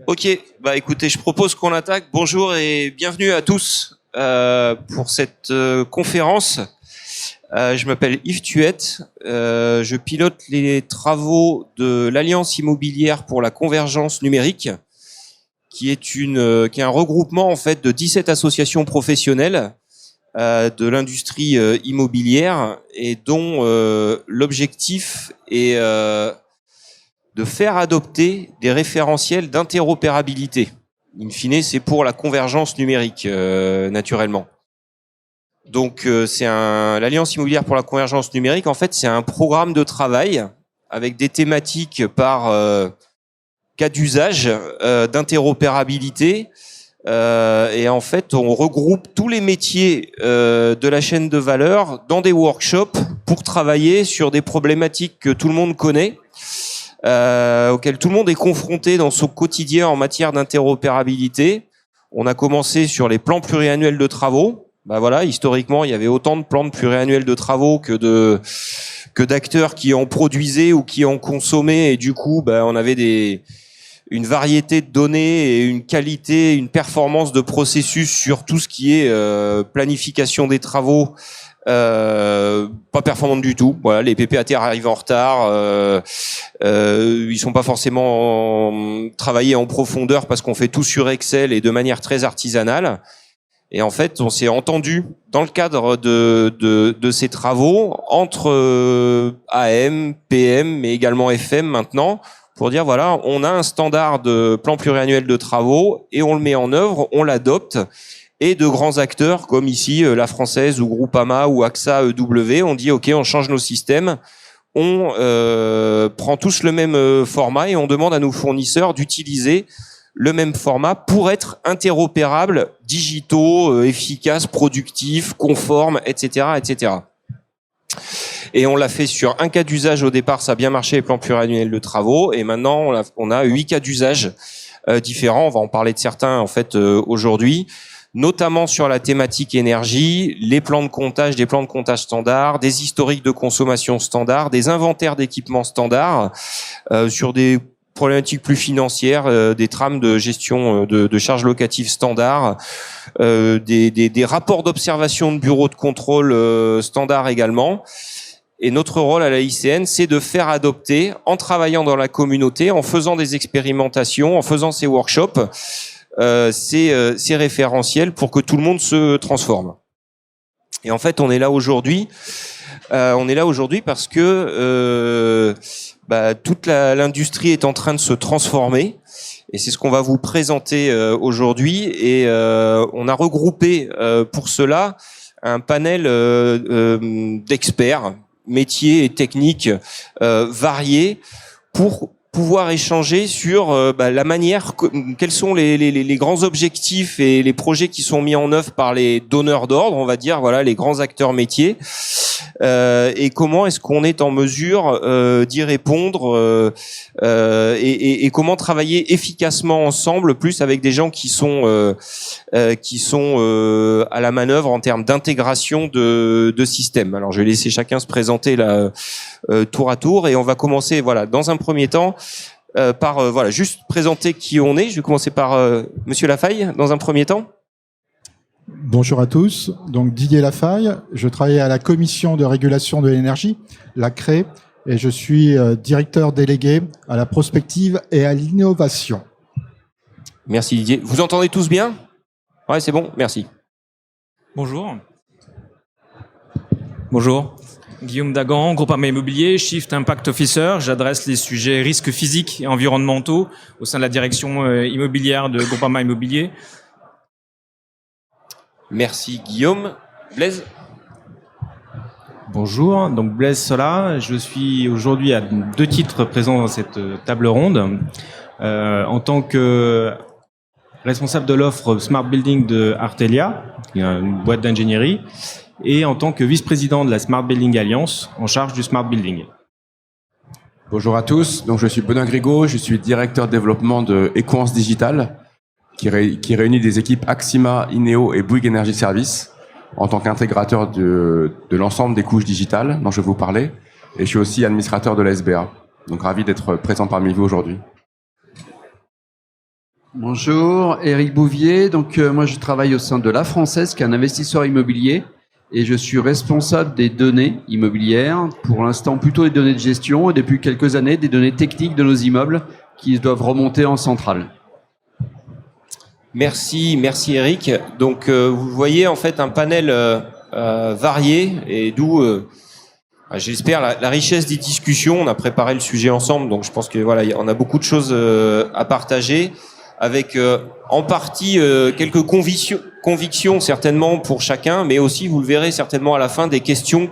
Ok, bah écoutez, je propose qu'on attaque. Bonjour et bienvenue à tous pour cette conférence. Je m'appelle Yves Thuette, je pilote les travaux de l'Alliance immobilière pour la convergence numérique, qui est un regroupement en fait de 17 associations professionnelles de l'industrie immobilière et dont l'objectif est de faire adopter des référentiels d'interopérabilité. In fine, c'est pour la convergence numérique, naturellement. Donc, l'Alliance immobilière pour la convergence numérique, en fait, c'est un programme de travail avec des thématiques par cas d'usage, d'interopérabilité. Et en fait, on regroupe tous les métiers de la chaîne de valeur dans des workshops pour travailler sur des problématiques que tout le monde connaît, auquel tout le monde est confronté dans son quotidien en matière d'interopérabilité. On a commencé sur les plans pluriannuels de travaux. Bah voilà, historiquement, il y avait autant de plans pluriannuels de travaux que d'acteurs qui en produisaient ou qui en consommaient, et du coup, bah, on avait une variété de données et une qualité, une performance de processus sur tout ce qui est planification des travaux, pas performante du tout. Voilà, les PPAT arrivent en retard, ils sont pas forcément travaillés en profondeur parce qu'on fait tout sur Excel et de manière très artisanale. Et en fait, on s'est entendu dans le cadre de ces travaux entre AM, PM, mais également FM maintenant, pour dire voilà, on a un standard de plan pluriannuel de travaux et on le met en œuvre, on l'adopte. Et de grands acteurs comme ici La Française ou Groupama ou AXA EW, on dit ok, on change nos systèmes, on prend tous le même format et on demande à nos fournisseurs d'utiliser le même format pour être interopérables, digitaux, efficaces, productifs, conformes, etc., etc. Et on l'a fait sur un cas d'usage au départ, ça a bien marché, les plans pluriannuels de travaux, et maintenant on a 8 cas d'usage différents. On va en parler de certains en fait aujourd'hui, notamment sur la thématique énergie, les plans de comptage, des plans de comptage standards, des historiques de consommation standards, des inventaires d'équipements standards, sur des problématiques plus financières, des trames de gestion de charges locatives standards, des rapports d'observation de bureaux de contrôle standards également. Et notre rôle à la ICN, c'est de faire adopter, en travaillant dans la communauté, en faisant des expérimentations, en faisant ces workshops, ces référentiels pour que tout le monde se transforme. Et en fait, on est là aujourd'hui parce que toute l'industrie est en train de se transformer, et c'est ce qu'on va vous présenter aujourd'hui. Et on a regroupé pour cela un panel d'experts, métiers et techniques variés, pour pouvoir échanger sur la manière, quels sont les grands objectifs et les projets qui sont mis en œuvre par les donneurs d'ordre, on va dire, voilà, les grands acteurs métiers, et comment est-ce qu'on est en mesure d'y répondre, et comment travailler efficacement ensemble, plus avec des gens qui sont à la manœuvre en termes d'intégration de systèmes. Alors je vais laisser chacun se présenter là tour à tour, et on va commencer dans un premier temps par juste présenter qui on est. Je vais commencer par Monsieur Lafaille dans un premier temps. Bonjour à tous, donc Didier Lafaille, je travaille à la Commission de régulation de l'énergie, la CRE, et je suis directeur délégué à la prospective et à l'innovation. Merci Didier. Vous entendez tous bien ? Ouais, c'est bon, merci. Bonjour. Guillaume Dagan, Groupama Immobilier, Shift Impact Officer. J'adresse les sujets risques physiques et environnementaux au sein de la direction immobilière de Groupama Immobilier. Merci Guillaume. Blaise ? Bonjour, donc Blaise Sola. Je suis aujourd'hui à 2 titres présents dans cette table ronde. En tant que responsable de l'offre Smart Building de Artelia, qui est une boîte d'ingénierie, et en tant que vice-président de la Smart Building Alliance, en charge du Smart Building. Bonjour à tous, donc je suis Benoît Grigaud, je suis directeur développement de Equance Digital, qui réunit des équipes Axima, Ineo et Bouygues Energy Service, en tant qu'intégrateur de l'ensemble des couches digitales dont je vais vous parler, et je suis aussi administrateur de la SBA. Donc ravi d'être présent parmi vous aujourd'hui. Bonjour, Éric Bouvier. Donc moi je travaille au sein de La Française, qui est un investisseur immobilier, et je suis responsable des données immobilières. Pour l'instant plutôt des données de gestion, et depuis quelques années des données techniques de nos immeubles qui doivent remonter en centrale. Merci Eric. Donc vous voyez en fait un panel varié, et d'où j'espère la richesse des discussions. On a préparé le sujet ensemble, donc je pense que voilà, on a beaucoup de choses à partager, avec en partie quelques convictions certainement pour chacun, mais aussi, vous le verrez certainement à la fin, des questions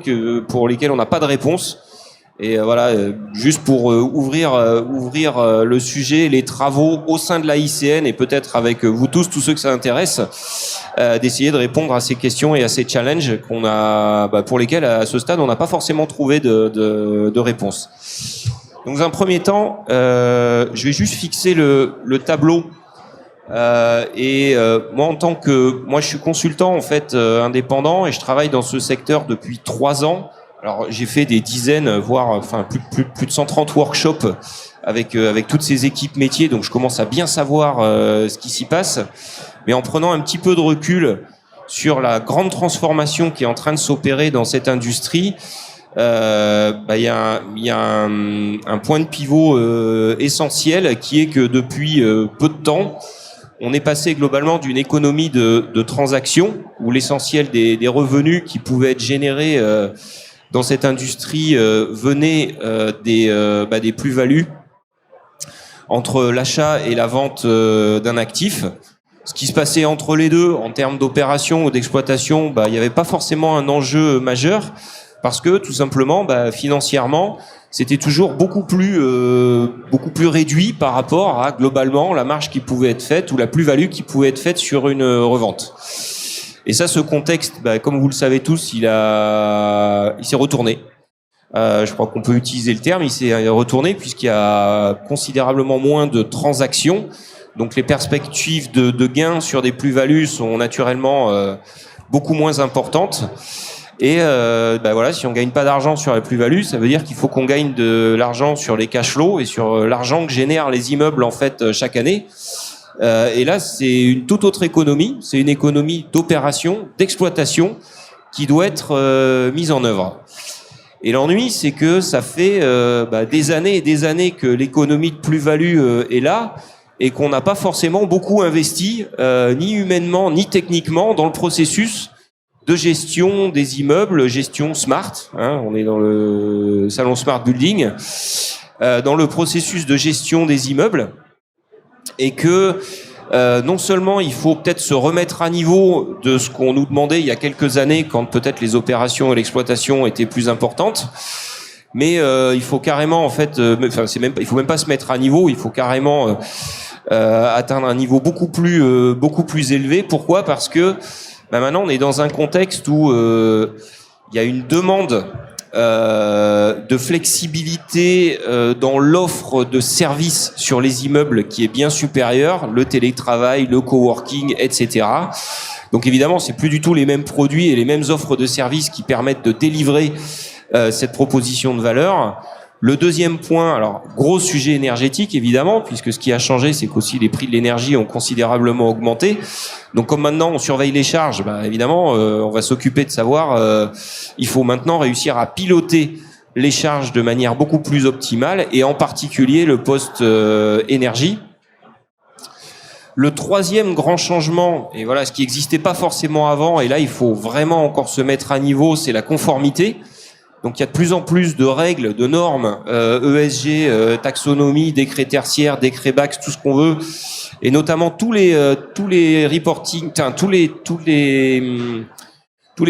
pour lesquelles on n'a pas de réponse. Et voilà, juste pour ouvrir le sujet, les travaux au sein de la ICN, et peut-être avec vous tous ceux que ça intéresse, d'essayer de répondre à ces questions et à ces challenges qu'on a, pour lesquels à ce stade on n'a pas forcément trouvé de réponse. Donc dans un premier temps, je vais juste fixer le tableau. Moi je suis consultant en fait indépendant, et je travaille dans ce secteur depuis 3 ans. Alors j'ai fait des dizaines, voire plus de 130 workshops avec toutes ces équipes métiers, donc je commence à bien savoir ce qui s'y passe. Mais en prenant un petit peu de recul sur la grande transformation qui est en train de s'opérer dans cette industrie, y a un point de pivot essentiel, qui est que depuis peu de temps, on est passé globalement d'une économie de transactions, où l'essentiel des revenus qui pouvaient être générés dans cette industrie venait des plus-values entre l'achat et la vente d'un actif. Ce qui se passait entre les deux en termes d'opération ou d'exploitation, il n'y avait pas forcément un enjeu majeur, parce que tout simplement, financièrement, c'était toujours beaucoup plus réduit par rapport à globalement la marge qui pouvait être faite ou la plus-value qui pouvait être faite sur une revente. Et ça, ce contexte, comme vous le savez tous, il s'est retourné. Je crois qu'on peut utiliser le terme, il s'est retourné, puisqu'il y a considérablement moins de transactions. Donc les perspectives de gains sur des plus-values sont naturellement beaucoup moins importantes. Et voilà, si on gagne pas d'argent sur la plus-value, ça veut dire qu'il faut qu'on gagne de l'argent sur les cash flows et sur l'argent que génèrent les immeubles en fait chaque année. Et là, c'est une toute autre économie. C'est une économie d'opération, d'exploitation, qui doit être mise en œuvre. Et l'ennui, c'est que ça fait des années et des années que l'économie de plus-value est là, et qu'on n'a pas forcément beaucoup investi, ni humainement ni techniquement, dans le processus de gestion des immeubles, gestion smart. On est dans le salon Smart Building, dans le processus de gestion des immeubles, et que non seulement il faut peut-être se remettre à niveau de ce qu'on nous demandait il y a quelques années, quand peut-être les opérations et l'exploitation étaient plus importantes, mais il faut carrément en fait, il faut même pas se mettre à niveau, il faut carrément atteindre un niveau beaucoup plus élevé. Pourquoi ? Parce que maintenant on est dans un contexte où il y a une demande de flexibilité dans l'offre de services sur les immeubles qui est bien supérieure, le télétravail, le coworking, etc. Donc évidemment, c'est plus du tout les mêmes produits et les mêmes offres de services qui permettent de délivrer cette proposition de valeur. Le deuxième point, alors gros sujet énergétique évidemment, puisque ce qui a changé, c'est qu'aussi les prix de l'énergie ont considérablement augmenté. Donc comme maintenant on surveille les charges, évidemment on va s'occuper de savoir, il faut maintenant réussir à piloter les charges de manière beaucoup plus optimale, et en particulier le poste énergie. Le troisième grand changement, et voilà ce qui n'existait pas forcément avant, et là il faut vraiment encore se mettre à niveau, c'est la conformité. Donc il y a de plus en plus de règles, de normes, ESG, taxonomie, décret tertiaire, décret BACS, tout ce qu'on veut, et notamment tous les reporting, tous les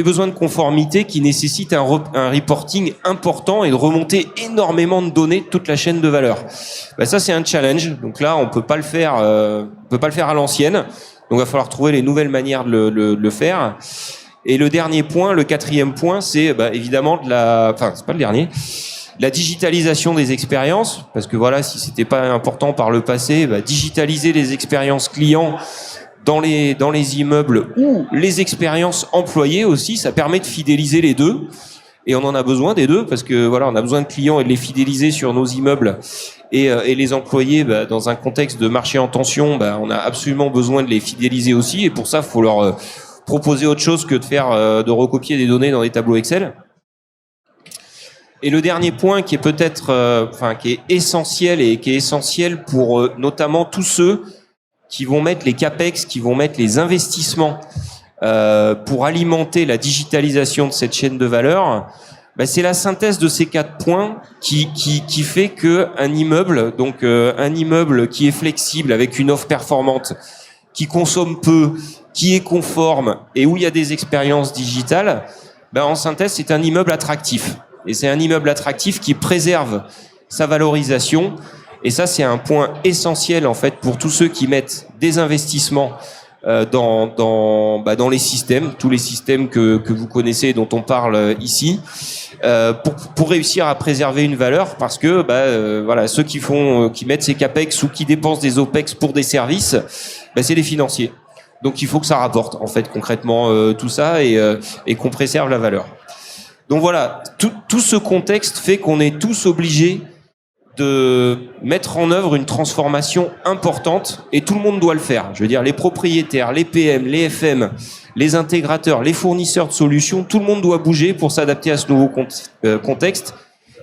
besoins de conformité qui nécessitent un reporting important et de remonter énormément de données de toute la chaîne de valeur. Ça c'est un challenge. Donc là on peut pas le faire à l'ancienne. Donc il va falloir trouver les nouvelles manières de le faire. Et le dernier point, le quatrième point, c'est évidemment c'est pas le dernier, la digitalisation des expériences, parce que voilà, si c'était pas important par le passé, digitaliser les expériences clients dans les immeubles, ou les expériences employées aussi, ça permet de fidéliser les deux. Et on en a besoin des deux parce que voilà, on a besoin de clients et de les fidéliser sur nos immeubles. Et les employés, dans un contexte de marché en tension, on a absolument besoin de les fidéliser aussi. Et pour ça, il faut leur proposer autre chose que de recopier des données dans des tableaux Excel. Et le dernier point qui est peut-être, qui est essentiel et qui est essentiel pour notamment tous ceux qui vont mettre les capex, qui vont mettre les investissements pour alimenter la digitalisation de cette chaîne de valeur. C'est la synthèse de ces 4 points qui fait que un immeuble, donc un immeuble qui est flexible avec une offre performante, qui consomme peu, qui est conforme et où il y a des expériences digitales, en synthèse, c'est un immeuble attractif. Et c'est un immeuble attractif qui préserve sa valorisation. Et ça, c'est un point essentiel en fait pour tous ceux qui mettent des investissements dans les systèmes, tous les systèmes que vous connaissez, dont on parle ici, pour réussir à préserver une valeur, parce que ceux qui mettent ces capex ou qui dépensent des opex pour des services, c'est les financiers. Donc il faut que ça rapporte en fait concrètement tout ça et qu'on préserve la valeur. Donc voilà, tout ce contexte fait qu'on est tous obligés de mettre en œuvre une transformation importante et tout le monde doit le faire. Je veux dire, les propriétaires, les PM, les FM, les intégrateurs, les fournisseurs de solutions, tout le monde doit bouger pour s'adapter à ce nouveau contexte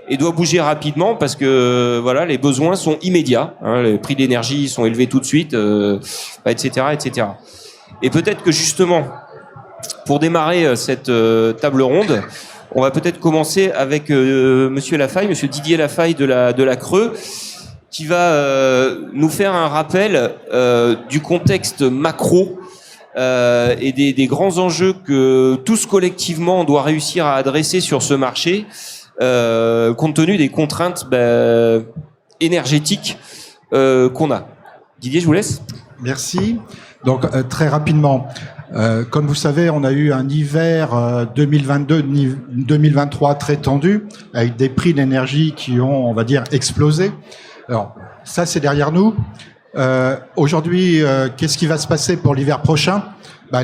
et doit bouger rapidement parce que les besoins sont immédiats. Les prix d'énergie sont élevés tout de suite, etc., etc. Et peut-être que justement, pour démarrer cette table ronde, on va peut-être commencer avec Monsieur Lafaille, Monsieur Didier Lafaille de la Creux, qui va nous faire un rappel du contexte macro et des grands enjeux que tous collectivement on doit réussir à adresser sur ce marché, compte tenu des contraintes énergétiques qu'on a. Didier, je vous laisse. Merci. Donc très rapidement. Comme vous savez, on a eu un hiver 2022-2023 très tendu, avec des prix d'énergie qui ont, on va dire, explosé. Alors, ça, c'est derrière nous. Aujourd'hui, qu'est-ce qui va se passer pour l'hiver prochain ?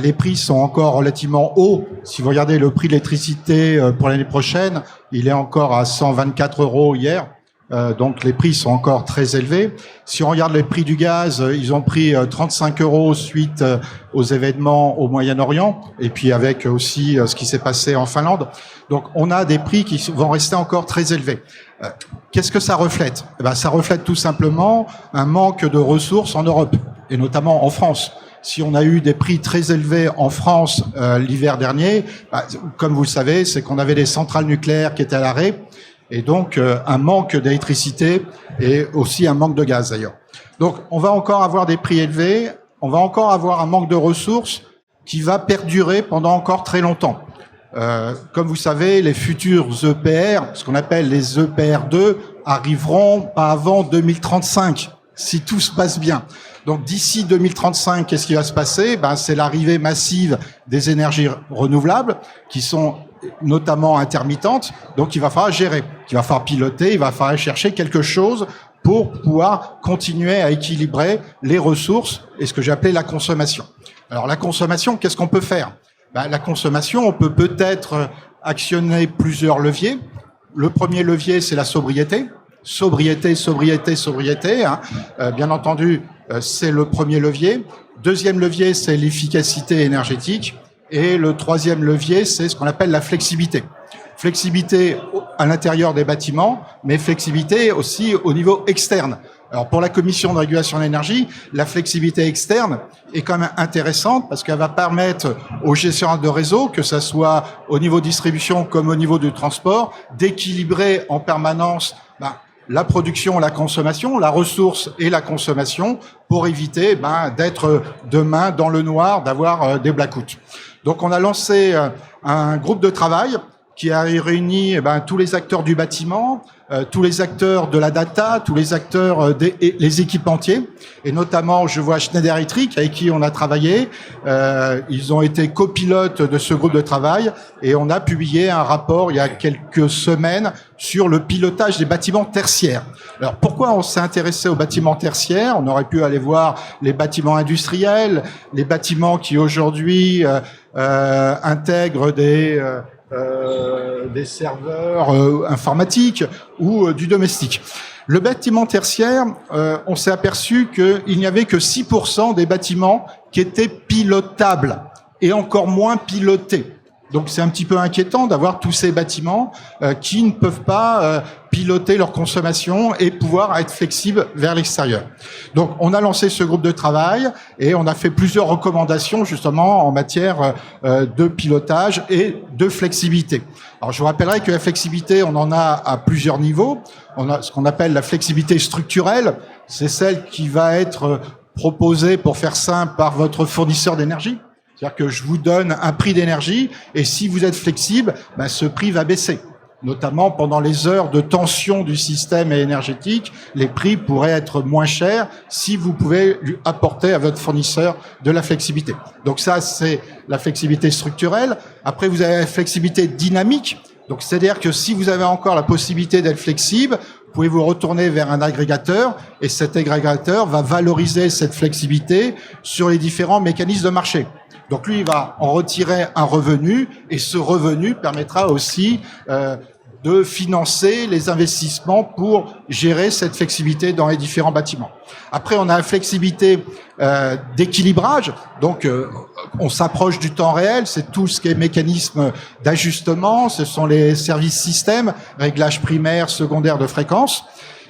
Les prix sont encore relativement hauts. Si vous regardez le prix de l'électricité pour l'année prochaine, il est encore à 124 € hier. Donc les prix sont encore très élevés. Si on regarde les prix du gaz, ils ont pris 35 € suite aux événements au Moyen-Orient et puis avec aussi ce qui s'est passé en Finlande. Donc on a des prix qui vont rester encore très élevés. Qu'est-ce que ça reflète ? Ça reflète tout simplement un manque de ressources en Europe et notamment en France. Si on a eu des prix très élevés en France l'hiver dernier, comme vous le savez, c'est qu'on avait des centrales nucléaires qui étaient à l'arrêt. Et donc un manque d'électricité et aussi un manque de gaz d'ailleurs. Donc on va encore avoir des prix élevés, on va encore avoir un manque de ressources qui va perdurer pendant encore très longtemps. Comme vous savez, les futurs EPR, ce qu'on appelle les EPR2, arriveront pas avant 2035, si tout se passe bien. Donc d'ici 2035, qu'est-ce qui va se passer ? C'est l'arrivée massive des énergies renouvelables qui sont notamment intermittentes, donc il va falloir gérer, il va falloir piloter, il va falloir chercher quelque chose pour pouvoir continuer à équilibrer les ressources et ce que j'ai appelé la consommation. Alors la consommation, qu'est-ce qu'on peut faire ? La consommation, on peut peut-être actionner plusieurs leviers. Le premier levier, c'est la sobriété. Sobriété. Bien entendu, c'est le premier levier. Deuxième levier, c'est l'efficacité énergétique. Et le troisième levier, c'est ce qu'on appelle la flexibilité. Flexibilité à l'intérieur des bâtiments, mais flexibilité aussi au niveau externe. Alors pour la Commission de régulation de l'énergie, la flexibilité externe est quand même intéressante parce qu'elle va permettre aux gestionnaires de réseau, que ça soit au niveau distribution comme au niveau du transport, d'équilibrer en permanence la production, la consommation, la ressource et la consommation pour éviter d'être demain dans le noir, d'avoir des blackouts. Donc on a lancé un groupe de travail qui a réuni tous les acteurs du bâtiment, tous les acteurs de la data, tous les acteurs les équipementiers, et notamment je vois Schneider Electric avec qui on a travaillé. Ils ont été copilotes de ce groupe de travail et on a publié un rapport il y a quelques semaines sur le pilotage des bâtiments tertiaires. Alors pourquoi on s'est intéressé aux bâtiments tertiaires ? On aurait pu aller voir les bâtiments industriels, les bâtiments qui aujourd'hui intègrent des des serveurs informatiques ou du domestique. Le bâtiment tertiaire, on s'est aperçu qu'il n'y avait que 6% des bâtiments qui étaient pilotables et encore moins pilotés. Donc c'est un petit peu inquiétant d'avoir tous ces bâtiments qui ne peuvent pas piloter leur consommation et pouvoir être flexibles vers l'extérieur. Donc on a lancé ce groupe de travail et on a fait plusieurs recommandations justement en matière de pilotage et de flexibilité. Alors je vous rappellerai que la flexibilité, on en a à plusieurs niveaux. On a ce qu'on appelle la flexibilité structurelle, c'est celle qui va être proposée, pour faire simple, par votre fournisseur d'énergie. C'est-à-dire que je vous donne un prix d'énergie et si vous êtes flexible, ce prix va baisser. Notamment pendant les heures de tension du système énergétique, les prix pourraient être moins chers si vous pouvez lui apporter à votre fournisseur de la flexibilité. Donc ça, c'est la flexibilité structurelle. Après, vous avez la flexibilité dynamique. Donc c'est-à-dire que si vous avez encore la possibilité d'être flexible, vous pouvez vous retourner vers un agrégateur et cet agrégateur va valoriser cette flexibilité sur les différents mécanismes de marché. Donc lui, il va en retirer un revenu et ce revenu permettra aussi de financer les investissements pour gérer cette flexibilité dans les différents bâtiments. Après, on a la flexibilité d'équilibrage. Donc, on s'approche du temps réel. C'est tout ce qui est mécanisme d'ajustement. Ce sont les services systèmes, réglage primaire, secondaire de fréquence.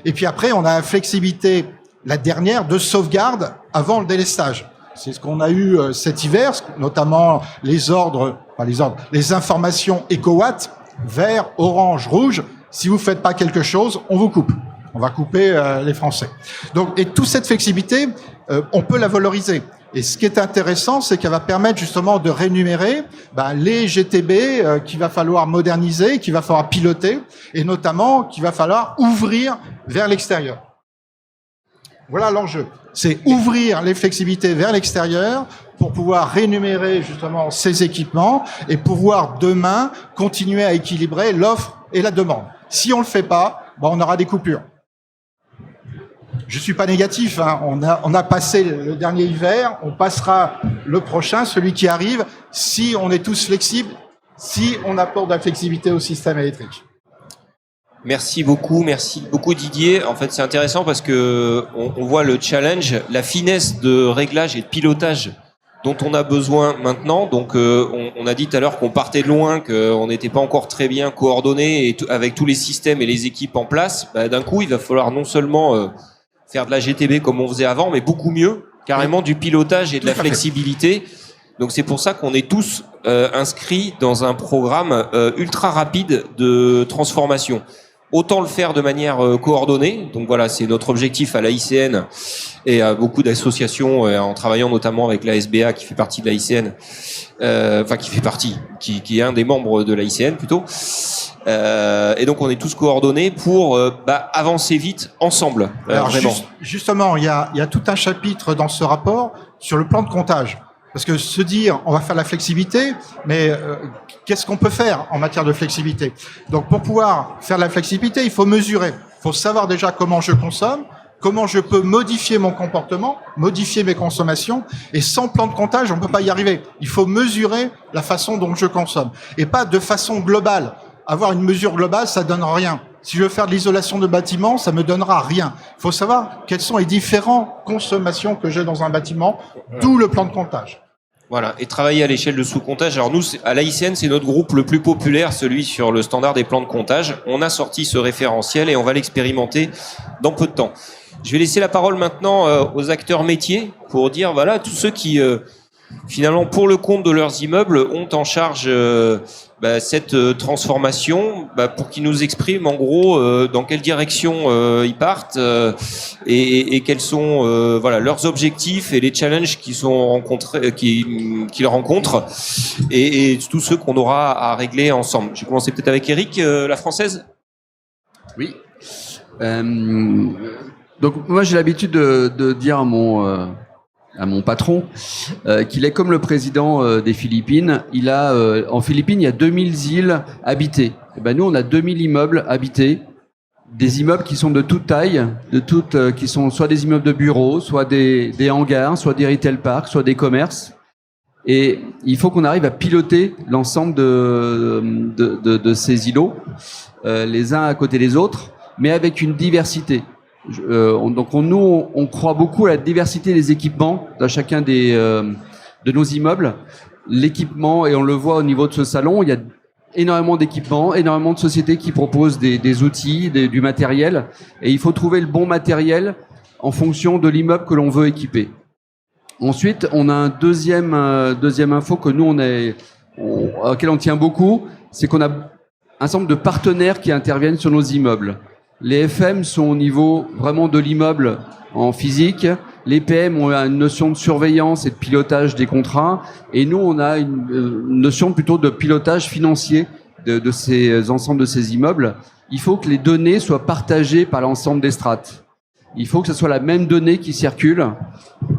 Et puis après, on a la flexibilité, la dernière, de sauvegarde avant le délestage. C'est ce qu'on a eu cet hiver, notamment les informations EcoWatt, vert, orange, rouge. Si vous faites pas quelque chose, on vous coupe. On va couper les Français. Donc, et toute cette flexibilité, on peut la valoriser. Et ce qui est intéressant, c'est qu'elle va permettre justement de rémunérer les GTB qu'il va falloir moderniser, qu'il va falloir piloter, et notamment qu'il va falloir ouvrir vers l'extérieur. Voilà l'enjeu. C'est ouvrir les flexibilités vers l'extérieur pour pouvoir rémunérer justement ces équipements et pouvoir demain continuer à équilibrer l'offre et la demande. Si on le fait pas, on aura des coupures. Je suis pas négatif, hein. On a passé le dernier hiver, on passera le prochain, celui qui arrive, si on est tous flexibles, si on apporte de la flexibilité au système électrique. Merci beaucoup Didier. En fait, c'est intéressant parce que on voit le challenge, la finesse de réglage et de pilotage dont on a besoin maintenant. Donc, on a dit tout à l'heure qu'on partait de loin, qu'on n'était pas encore très bien coordonné et avec tous les systèmes et les équipes en place. D'un coup, il va falloir non seulement faire de la GTB comme on faisait avant, mais beaucoup mieux, carrément du pilotage et de la flexibilité. Donc c'est pour ça qu'on est tous inscrits dans un programme ultra rapide de transformation. Autant le faire de manière coordonnée. Donc voilà, c'est notre objectif à l'AICN et à beaucoup d'associations, en travaillant notamment avec la SBA qui fait partie de l'AICN, qui est un des membres de l'AICN plutôt. Et donc on est tous coordonnés pour avancer vite ensemble. Alors vraiment. Justement, il y a tout un chapitre dans ce rapport sur le plan de comptage. Parce que se dire, on va faire la flexibilité, mais qu'est-ce qu'on peut faire en matière de flexibilité? Donc, pour pouvoir faire la flexibilité, il faut mesurer. Il faut savoir déjà comment je consomme, comment je peux modifier mon comportement, modifier mes consommations. Et sans plan de comptage, on ne peut pas y arriver. Il faut mesurer la façon dont je consomme. Et pas de façon globale. Avoir une mesure globale, ça donne rien. Si je veux faire de l'isolation de bâtiment, ça me donnera rien. Il faut savoir quelles sont les différentes consommations que j'ai dans un bâtiment, d'où le plan de comptage. Voilà, et travailler à l'échelle de sous-comptage. Alors nous, à l'AICN, c'est notre groupe le plus populaire, celui sur le standard des plans de comptage. On a sorti ce référentiel et on va l'expérimenter dans peu de temps. Je vais laisser la parole maintenant aux acteurs métiers pour dire, voilà, tous ceux qui, finalement, pour le compte de leurs immeubles, ont en charge cette transformation, pour qu'ils nous expriment en gros dans quelle direction ils partent et quels sont leurs objectifs et les challenges qu'ils rencontrent et tous ceux qu'on aura à régler ensemble. Je vais commencer peut-être avec Eric, la française. Oui. Donc moi j'ai l'habitude de dire à mon patron qu'il est comme le président des Philippines. En Philippines, il y a 2000 îles habitées. Et nous, on a 2000 immeubles habités, des immeubles qui sont de toute taille, qui sont soit des immeubles de bureaux, soit des hangars, soit des retail parks, soit des commerces. Et il faut qu'on arrive à piloter l'ensemble de ces îlots, les uns à côté des autres, mais avec une diversité. Nous, on croit beaucoup à la diversité des équipements dans chacun de nos immeubles. L'équipement, et on le voit au niveau de ce salon, il y a énormément d'équipements, énormément de sociétés qui proposent des outils, du matériel, et il faut trouver le bon matériel en fonction de l'immeuble que l'on veut équiper. Ensuite, on a un deuxième info que nous auquel on tient beaucoup, c'est qu'on a un certain nombre de partenaires qui interviennent sur nos immeubles. Les FM sont au niveau vraiment de l'immeuble en physique. Les PM ont une notion de surveillance et de pilotage des contrats. Et nous, on a une notion plutôt de pilotage financier de ces ensembles de ces immeubles. Il faut que les données soient partagées par l'ensemble des strates. Il faut que ce soit la même donnée qui circule.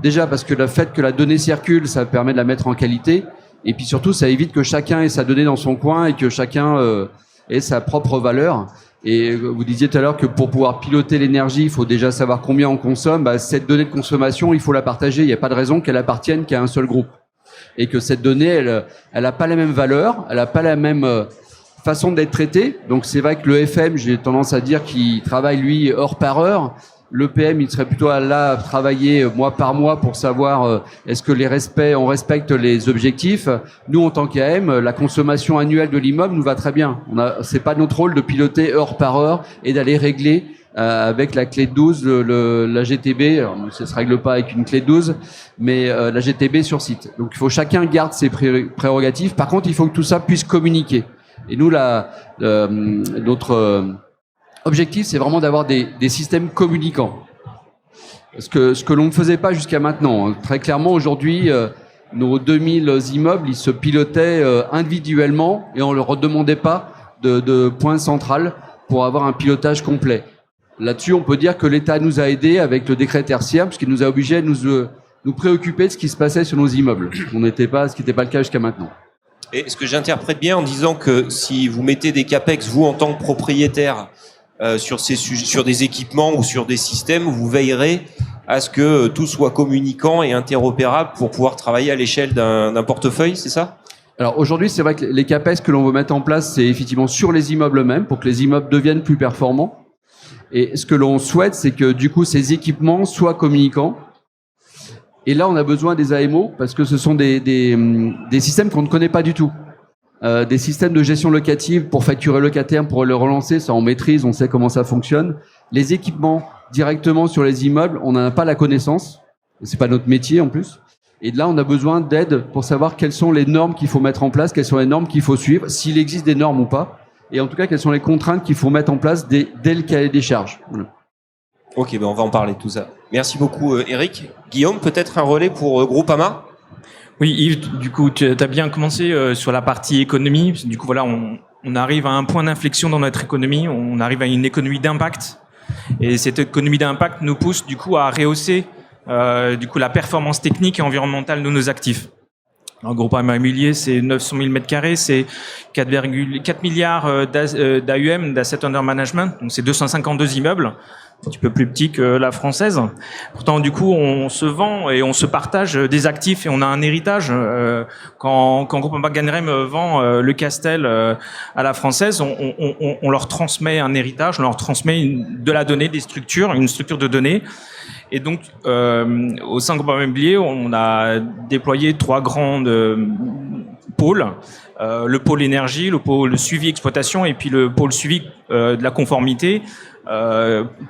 Déjà parce que le fait que la donnée circule, ça permet de la mettre en qualité. Et puis surtout, ça évite que chacun ait sa donnée dans son coin et que chacun ait sa propre valeur. Et vous disiez tout à l'heure que pour pouvoir piloter l'énergie, il faut déjà savoir combien on consomme. Cette donnée de consommation, il faut la partager. Il n'y a pas de raison qu'elle appartienne qu'à un seul groupe. Et que cette donnée, elle a pas la même valeur, elle a pas la même façon d'être traitée. Donc c'est vrai que le FM, j'ai tendance à dire qu'il travaille lui heure par heure. Le PM, il serait plutôt là à travailler mois par mois pour savoir est-ce que on respecte les objectifs. Nous, en tant qu'AM, la consommation annuelle de l'immeuble nous va très bien. C'est pas notre rôle de piloter heure par heure et d'aller régler avec la clé 12 la GTB. Alors, ça se règle pas avec une clé 12, mais la GTB sur site. Donc, il faut chacun garde ses prérogatives. Par contre, il faut que tout ça puisse communiquer. Et nous, notre objectif, c'est vraiment d'avoir des systèmes communicants. Ce que l'on ne faisait pas jusqu'à maintenant. Très clairement, aujourd'hui, nos 2000 immeubles, ils se pilotaient individuellement et on ne leur demandait pas de point central pour avoir un pilotage complet. Là-dessus, on peut dire que l'État nous a aidés avec le décret tertiaire, puisqu'il nous a obligés à nous préoccuper de ce qui se passait sur nos immeubles. Ce qui n'était pas le cas jusqu'à maintenant. Et est-ce que j'interprète bien en disant que si vous mettez des capex, vous en tant que propriétaire, sur des équipements ou sur des systèmes, vous veillerez à ce que tout soit communicant et interopérable pour pouvoir travailler à l'échelle d'un portefeuille, c'est ça? Alors aujourd'hui, c'est vrai que les CAPEX que l'on veut mettre en place, c'est effectivement sur les immeubles eux-mêmes pour que les immeubles deviennent plus performants. Et ce que l'on souhaite, c'est que du coup, ces équipements soient communicants. Et là, on a besoin des AMO parce que ce sont des systèmes qu'on ne connaît pas du tout. Des systèmes de gestion locative pour facturer le locataire, pour le relancer, ça on maîtrise, on sait comment ça fonctionne. Les équipements directement sur les immeubles, on n'en a pas la connaissance. C'est pas notre métier en plus. Et de là, on a besoin d'aide pour savoir quelles sont les normes qu'il faut mettre en place, quelles sont les normes qu'il faut suivre, s'il existe des normes ou pas. Et en tout cas, quelles sont les contraintes qu'il faut mettre en place dès le cahier des charges. Voilà. Ok, on va en parler de tout ça. Merci beaucoup, Eric. Guillaume, peut-être un relais pour Groupama? Oui, Yves, du coup, tu as bien commencé sur la partie économie. Du coup, voilà, on arrive à un point d'inflexion dans notre économie. On arrive à une économie d'impact. Et cette économie d'impact nous pousse, du coup, à rehausser, la performance technique et environnementale de nos actifs. Un Groupama Immobilier, c'est 900 000 m², c'est 4,4 milliards d'AUM, d'asset under management. Donc, c'est 252 immeubles. Un petit peu plus petit que la française. Pourtant, du coup, on se vend et on se partage des actifs et on a un héritage. Quand Groupama Ganrem vend le Castel à la française, on leur transmet un héritage, on leur transmet de la donnée, des structures, une structure de données. Et donc, au sein de Groupama Immobilier, on a déployé 3 grands pôles. Le pôle énergie, le pôle suivi exploitation et puis le pôle suivi de la conformité.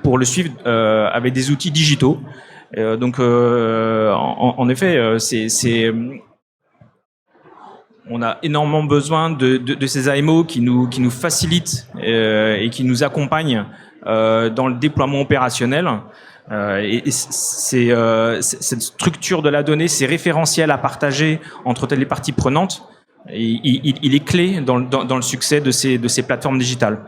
Pour le suivre avec des outils digitaux. En effet, on a énormément besoin de ces AMO qui nous facilitent et qui nous accompagnent dans le déploiement opérationnel. Cette structure de la donnée, ces référentiels à partager entre les parties prenantes, il est clé dans le succès de ces plateformes digitales.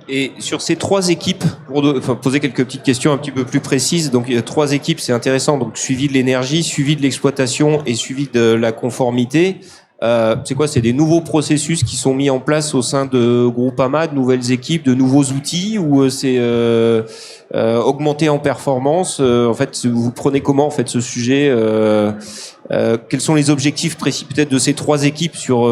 Et sur ces 3 équipes, pour poser quelques petites questions un petit peu plus précises, donc il y a 3 équipes, c'est intéressant, donc suivi de l'énergie, suivi de l'exploitation et suivi de la conformité. C'est quoi? C'est des nouveaux processus qui sont mis en place au sein de Groupama, de nouvelles équipes, de nouveaux outils, ou c'est augmenté en performance? En fait, vous prenez comment en fait ce sujet Quels sont les objectifs précis peut-être de ces 3 équipes sur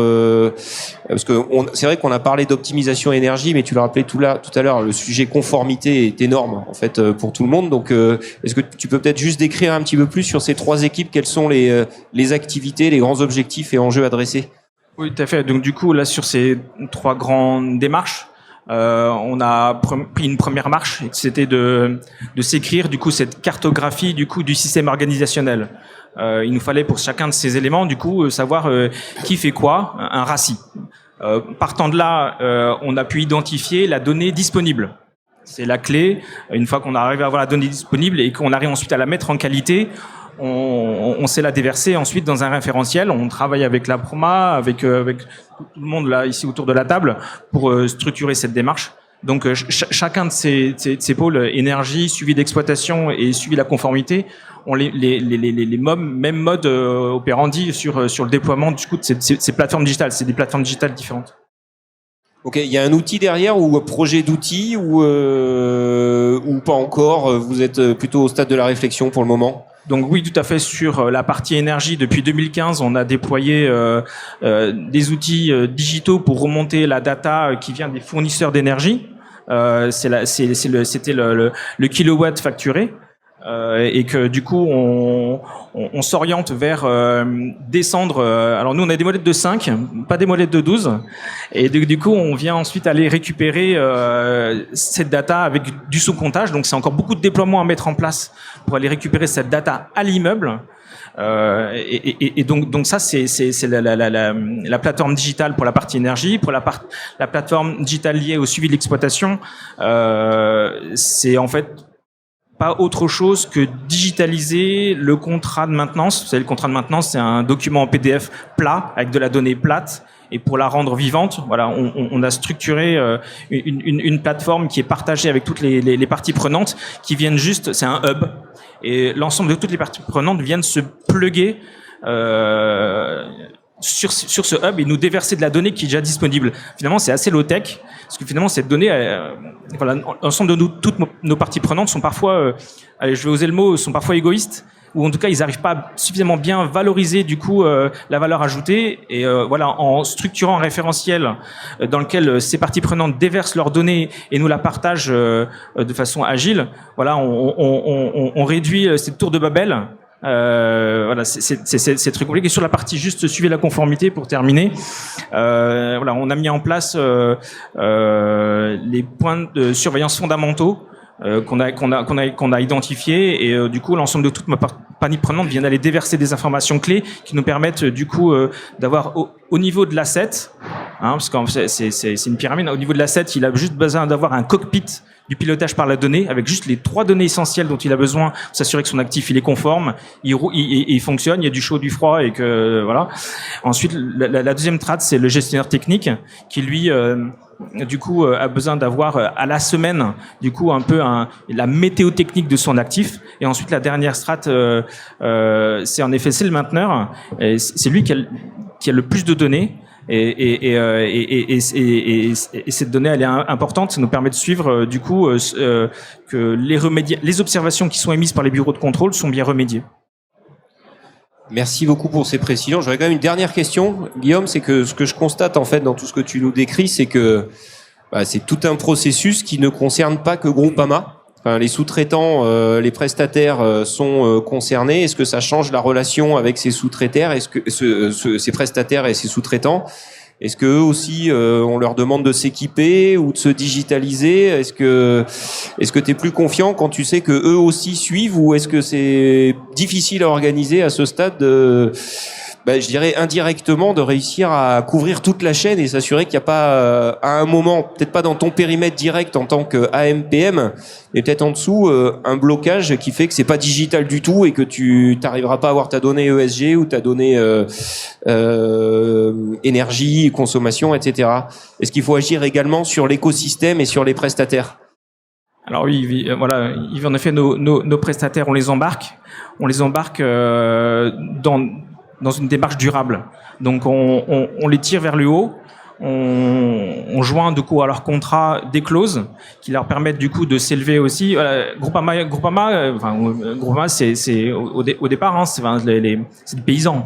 parce que c'est vrai qu'on a parlé d'optimisation énergie, mais tu l'as rappelé tout à l'heure, le sujet conformité est énorme en fait pour tout le monde. Donc est-ce que tu peux peut-être juste décrire un petit peu plus sur ces 3 équipes, quelles sont les activités, les grands objectifs et enjeux adressés? Oui, tout à fait. Donc du coup là sur ces 3 grandes démarches, on a pris une première marche, c'était de s'écrire du coup cette cartographie du coup du système organisationnel. Il nous fallait pour chacun de ces éléments du coup savoir qui fait quoi, un RACI. Partant de là, on a pu identifier la donnée disponible. C'est la clé. Une fois qu'on arrive à avoir la donnée disponible et qu'on arrive ensuite à la mettre en qualité, on sait la déverser ensuite dans un référentiel. On travaille avec la Proma, avec tout le monde là ici autour de la table pour structurer cette démarche. Donc chacun de ces pôles, énergie, suivi d'exploitation et suivi de la conformité, ont les mêmes modes opérandi sur le déploiement du coup de ces plateformes digitales. C'est des plateformes digitales différentes. Ok, il y a un outil derrière ou un projet d'outil ou pas encore? Vous êtes plutôt au stade de la réflexion pour le moment? Donc oui, tout à fait. Sur la partie énergie, depuis 2015, on a déployé des outils digitaux pour remonter la data qui vient des fournisseurs d'énergie. C'était le kilowatt facturé. Et que du coup on s'oriente vers descendre. Alors nous on a des molettes de 5, pas des molettes de 12, et du coup on vient ensuite aller récupérer cette data avec du sous-comptage. Donc c'est encore beaucoup de déploiements à mettre en place pour aller récupérer cette data à l'immeuble. Et donc ça c'est la plateforme digitale pour la partie énergie. Pour la plateforme digitale liée au suivi de l'exploitation, c'est en fait pas autre chose que digitaliser le contrat de maintenance. Vous savez, le contrat de maintenance, c'est un document en PDF plat avec de la donnée plate. Et pour la rendre vivante, voilà, on a structuré une plateforme qui est partagée avec toutes les parties prenantes, qui viennent juste, c'est un hub, et l'ensemble de toutes les parties prenantes viennent se plugger sur ce hub et nous déverser de la donnée qui est déjà disponible. Finalement, c'est assez low-tech, parce que finalement, cette donnée, voilà, l'ensemble de nous, toutes nos parties prenantes sont parfois, allez, je vais oser le mot, sont parfois égoïstes, ou en tout cas, ils n'arrivent pas à suffisamment bien valoriser du coup la valeur ajoutée. Et voilà, en structurant un référentiel dans lequel ces parties prenantes déversent leurs données et nous la partagent de façon agile, voilà, on réduit cette tour de Babel. Voilà, c'est très compliqué. Et sur la partie juste suivi la conformité, pour terminer, voilà, on a mis en place les points de surveillance fondamentaux qu'on a identifiés, et du coup l'ensemble de toutes nos parties prenantes viennent d'aller déverser des informations clés qui nous permettent du coup d'avoir au niveau de l'asset, parce que c'est une pyramide. Au niveau de l'asset, il a juste besoin d'avoir un cockpit du pilotage par la donnée, avec juste les 3 données essentielles dont il a besoin pour s'assurer que son actif il est conforme, il fonctionne, il y a du chaud, du froid, et que voilà. Ensuite, la deuxième strate, c'est le gestionnaire technique qui lui du coup a besoin d'avoir à la semaine du coup un peu la météo technique de son actif. Et ensuite la dernière strate, c'est en effet le mainteneur, et c'est lui qui a le plus de données. Et cette donnée, elle est importante. Ça nous permet de suivre du coup que les observations qui sont émises par les bureaux de contrôle sont bien remédiées. Merci beaucoup pour ces précisions. J'aurais quand même une dernière question, Guillaume, c'est que ce que je constate en fait dans tout ce que tu nous décris, c'est que c'est tout un processus qui ne concerne pas que Groupama. Enfin, les sous-traitants, les prestataires sont concernés. Est-ce que ça change la relation avec ces sous-traitants? Est-ce que ces prestataires et ces sous-traitants, est-ce que eux aussi, on leur demande de s'équiper ou de se digitaliser? Est-ce que t'es plus confiant quand tu sais que eux aussi suivent, ou est-ce que c'est difficile à organiser à ce stade je dirais indirectement, de réussir à couvrir toute la chaîne et s'assurer qu'il n'y a pas à un moment, peut-être pas dans ton périmètre direct en tant que AMPM, mais peut-être en dessous un blocage qui fait que c'est pas digital du tout et que tu t'arriveras pas à avoir ta donnée ESG ou ta donnée énergie, consommation, etc. Est-ce qu'il faut agir également sur l'écosystème et sur les prestataires? Alors oui, voilà, en effet, nos prestataires, on les embarque dans une démarche durable. Donc on les tire vers le haut. on joint du coup à leur contrat des clauses qui leur permettent du coup de s'élever aussi. Groupama, c'est au départ, hein, c'est des paysans.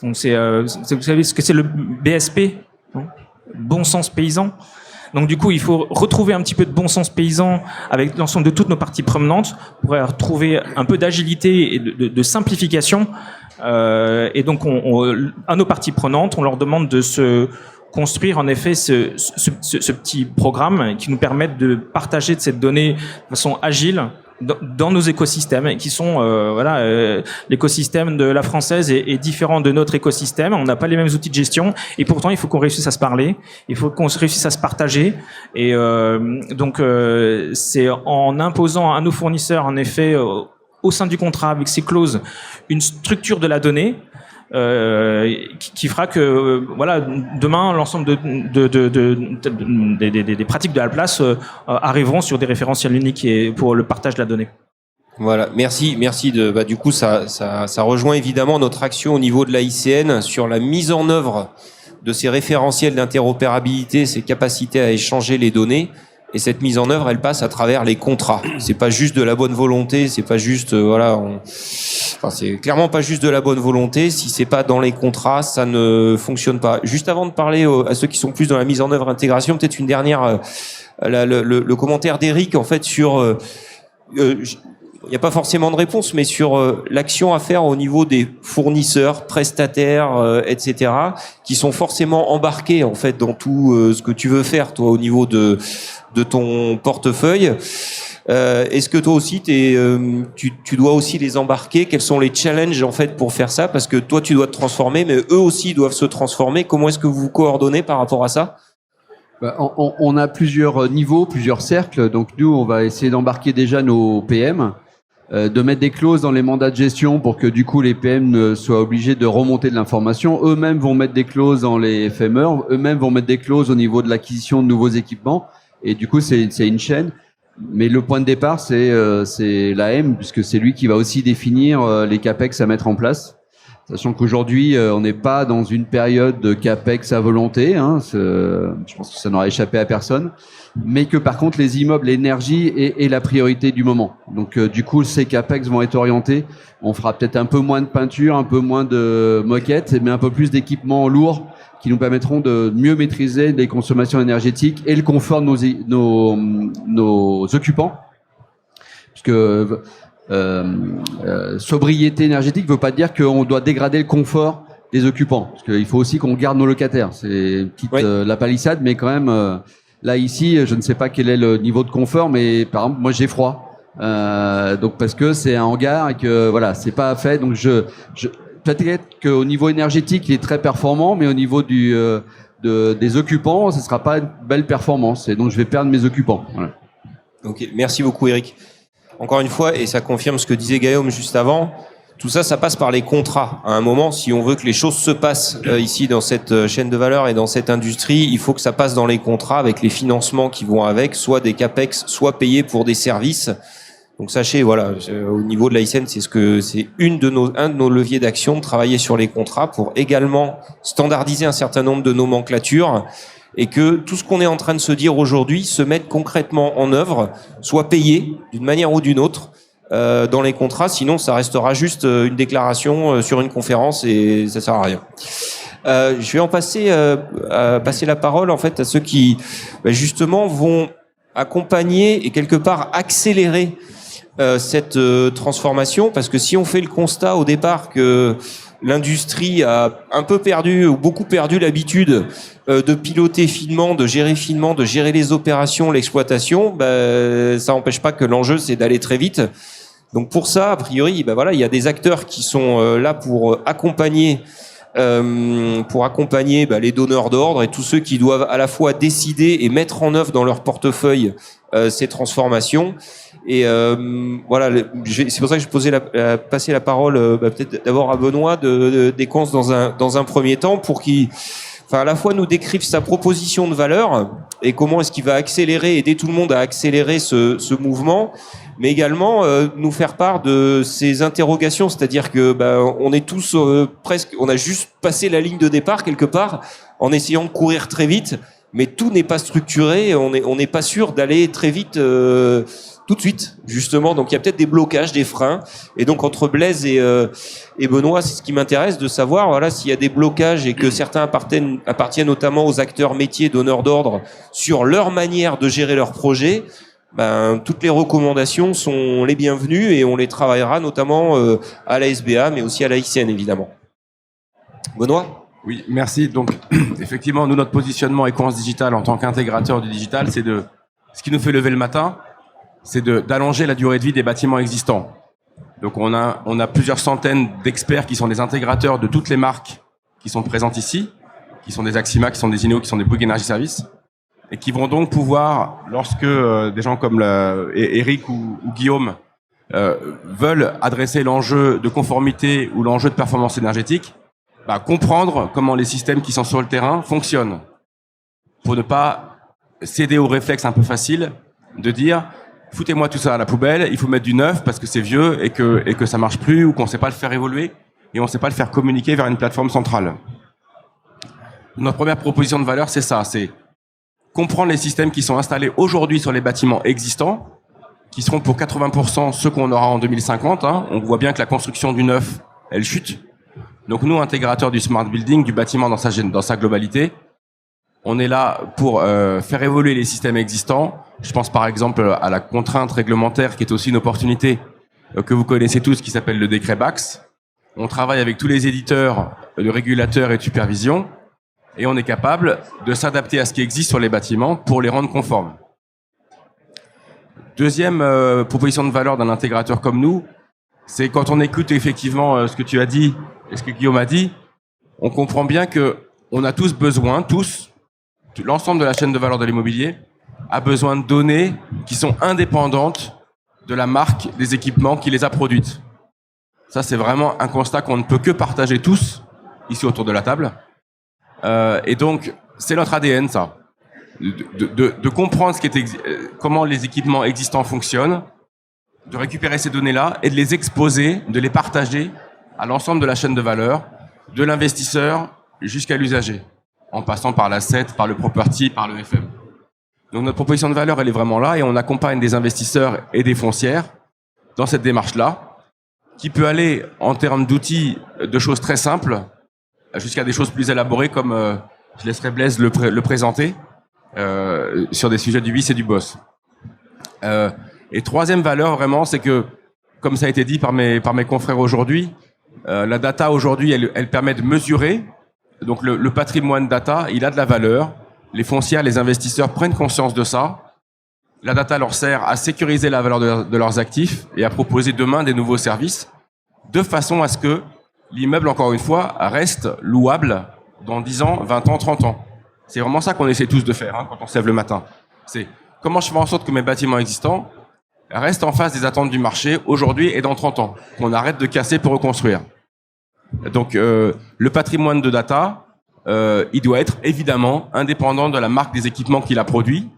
Donc vous savez ce que c'est le BSP, hein, bon sens paysan. Donc du coup, il faut retrouver un petit peu de bon sens paysan avec l'ensemble de toutes nos parties prenantes pour retrouver un peu d'agilité et de simplification. Et donc, à nos parties prenantes, on leur demande de se construire en effet ce petit programme qui nous permette de partager de cette donnée de façon agile dans nos écosystèmes qui sont l'écosystème de la française est différent de notre écosystème. On n'a pas les mêmes outils de gestion et pourtant il faut qu'on réussisse à se parler, il faut qu'on réussisse à se partager et donc c'est en imposant à nos fournisseurs en effet au sein du contrat avec ces clauses une structure de la donnée qui fera que demain l'ensemble des pratiques de la place arriveront sur des référentiels uniques et pour le partage de la donnée. Voilà, merci du coup ça rejoint évidemment notre action au niveau de l'AICN sur la mise en œuvre de ces référentiels d'interopérabilité, ces capacités à échanger les données. Et cette mise en œuvre, elle passe à travers les contrats. C'est pas juste de la bonne volonté, c'est pas juste, c'est clairement pas juste de la bonne volonté. Si c'est pas dans les contrats, ça ne fonctionne pas. Juste avant de parler à ceux qui sont plus dans la mise en œuvre intégration, peut-être une dernière, le commentaire d'Eric, en fait, sur, il n'y a pas forcément de réponse, mais sur l'action à faire au niveau des fournisseurs, prestataires, etc., qui sont forcément embarqués en fait dans tout ce que tu veux faire, toi, au niveau de ton portefeuille. Est-ce que toi aussi, tu dois aussi les embarquer? Quels sont les challenges en fait pour faire ça? Parce que toi, tu dois te transformer, mais eux aussi doivent se transformer. Comment est-ce que vous vous coordonnez par rapport à ça? On a plusieurs niveaux, plusieurs cercles. Donc nous, on va essayer d'embarquer déjà nos PM, de mettre des clauses dans les mandats de gestion pour que du coup les PM soient obligés de remonter de l'information. Eux-mêmes vont mettre des clauses dans les FMR, eux-mêmes vont mettre des clauses au niveau de l'acquisition de nouveaux équipements. Et du coup, c'est une chaîne. Mais le point de départ, c'est l'AM, puisque c'est lui qui va aussi définir les CAPEX à mettre en place. Sachant qu'aujourd'hui, on n'est pas dans une période de CAPEX à volonté, hein, je pense que ça n'aura échappé à personne, mais que par contre, les immeubles, l'énergie est la priorité du moment. Donc du coup, ces CAPEX vont être orientés. On fera peut-être un peu moins de peinture, un peu moins de moquettes, mais un peu plus d'équipements lourds qui nous permettront de mieux maîtriser les consommations énergétiques et le confort de nos occupants. Puisque sobriété énergétique ne veut pas dire qu'on doit dégrader le confort des occupants. Parce qu'il faut aussi qu'on garde nos locataires. C'est quitte la palissade, mais quand même, là ici, je ne sais pas quel est le niveau de confort, mais par exemple, moi j'ai froid. Donc parce que c'est un hangar et que voilà, c'est pas fait. Donc peut-être qu'au niveau énergétique, il est très performant, mais au niveau des occupants, ce ne sera pas une belle performance. Et donc, je vais perdre mes occupants. Voilà. Ok, merci beaucoup, Eric. Encore une fois, et ça confirme ce que disait Guillaume juste avant, tout ça, ça passe par les contrats. À un moment, si on veut que les choses se passent ici dans cette chaîne de valeur et dans cette industrie, il faut que ça passe dans les contrats avec les financements qui vont avec, soit des CAPEX, soit payés pour des services. Donc sachez, voilà, au niveau de l'AICN, c'est un de nos leviers d'action de travailler sur les contrats pour également standardiser un certain nombre de nomenclatures et que tout ce qu'on est en train de se dire aujourd'hui se mette concrètement en œuvre, soit payé d'une manière ou d'une autre dans les contrats. Sinon, ça restera juste une déclaration sur une conférence et ça sert à rien. Je vais passer la parole en fait à ceux qui justement vont accompagner et quelque part accélérer cette transformation, parce que si on fait le constat au départ que l'industrie a un peu perdu ou beaucoup perdu l'habitude de piloter finement, de gérer les opérations, l'exploitation, ça n'empêche pas que l'enjeu c'est d'aller très vite. Donc pour ça, a priori, il y a des acteurs qui sont là pour accompagner les donneurs d'ordre et tous ceux qui doivent à la fois décider et mettre en œuvre dans leur portefeuille ces transformations. Et c'est pour ça que je passer la parole peut-être d'abord à Benoît d'Equans dans un premier temps pour qu'il à la fois nous décrive sa proposition de valeur et comment est-ce qu'il va accélérer, aider tout le monde à accélérer ce mouvement, mais également nous faire part de ses interrogations, c'est-à-dire que on est tous presque, on a juste passé la ligne de départ quelque part en essayant de courir très vite, mais tout n'est pas structuré, on n'est pas sûr d'aller très vite tout de suite, justement. Donc il y a peut-être des blocages, des freins. Et donc entre Blaise et Benoît, c'est ce qui m'intéresse de savoir, voilà, s'il y a des blocages et que certains appartiennent notamment aux acteurs métiers, donneurs d'ordre, sur leur manière de gérer leur projet. Ben, toutes les recommandations sont les bienvenues et on les travaillera notamment à la SBA, mais aussi à la ICN, évidemment. Benoît ? Oui, merci. Donc, effectivement, nous, notre positionnement Equance Digital en tant qu'intégrateur du digital, c'est ce qui nous fait lever le matin, c'est d'allonger la durée de vie des bâtiments existants. Donc, on a plusieurs centaines d'experts qui sont des intégrateurs de toutes les marques qui sont présentes ici, qui sont des Axima, qui sont des Ineo, qui sont des Bouygues Energy Services, et qui vont donc pouvoir, lorsque des gens comme Eric ou Guillaume veulent adresser l'enjeu de conformité ou l'enjeu de performance énergétique, comprendre comment les systèmes qui sont sur le terrain fonctionnent, pour ne pas céder au réflexe un peu facile de dire foutez-moi tout ça à la poubelle, il faut mettre du neuf parce que c'est vieux et que ça marche plus ou qu'on sait pas le faire évoluer et on sait pas le faire communiquer vers une plateforme centrale. Notre première proposition de valeur, c'est ça, c'est comprendre les systèmes qui sont installés aujourd'hui sur les bâtiments existants, qui seront pour 80% ceux qu'on aura en 2050. On voit bien que la construction du neuf, elle chute. Donc nous, intégrateurs du smart building, du bâtiment dans sa globalité, on est là pour faire évoluer les systèmes existants. Je pense par exemple à la contrainte réglementaire qui est aussi une opportunité que vous connaissez tous, qui s'appelle le décret BAX. On travaille avec tous les éditeurs, de régulateurs et de supervision, et on est capable de s'adapter à ce qui existe sur les bâtiments pour les rendre conformes. Deuxième proposition de valeur d'un intégrateur comme nous, c'est quand on écoute effectivement ce que tu as dit et ce que Guillaume a dit, on comprend bien que on a tous besoin, l'ensemble de la chaîne de valeur de l'immobilier a besoin de données qui sont indépendantes de la marque des équipements qui les a produites. Ça, c'est vraiment un constat qu'on ne peut que partager tous ici autour de la table. Et donc, c'est notre ADN, ça, de comprendre comment les équipements existants fonctionnent, de récupérer ces données-là et de les exposer, de les partager à l'ensemble de la chaîne de valeur, de l'investisseur jusqu'à l'usager, en passant par l'asset, par le property, par le FM. Donc notre proposition de valeur, elle est vraiment là et on accompagne des investisseurs et des foncières dans cette démarche-là, qui peut aller en termes d'outils de choses très simples jusqu'à des choses plus élaborées comme, je laisserai Blaise le présenter, sur des sujets du BIS et du BOSS. Et troisième valeur, vraiment, c'est que, comme ça a été dit par mes confrères aujourd'hui, la data aujourd'hui, elle permet de mesurer. Donc le patrimoine data, il a de la valeur. Les foncières, les investisseurs prennent conscience de ça. La data leur sert à sécuriser la valeur de leurs actifs et à proposer demain des nouveaux services, de façon à ce que l'immeuble, encore une fois, reste louable dans 10 ans, 20 ans, 30 ans. C'est vraiment ça qu'on essaie tous de faire quand on se lève le matin. C'est comment je fais en sorte que mes bâtiments existants restent en face des attentes du marché aujourd'hui et dans 30 ans, qu'on arrête de casser pour reconstruire. Donc le patrimoine de data, il doit être évidemment indépendant de la marque des équipements qu'il a produits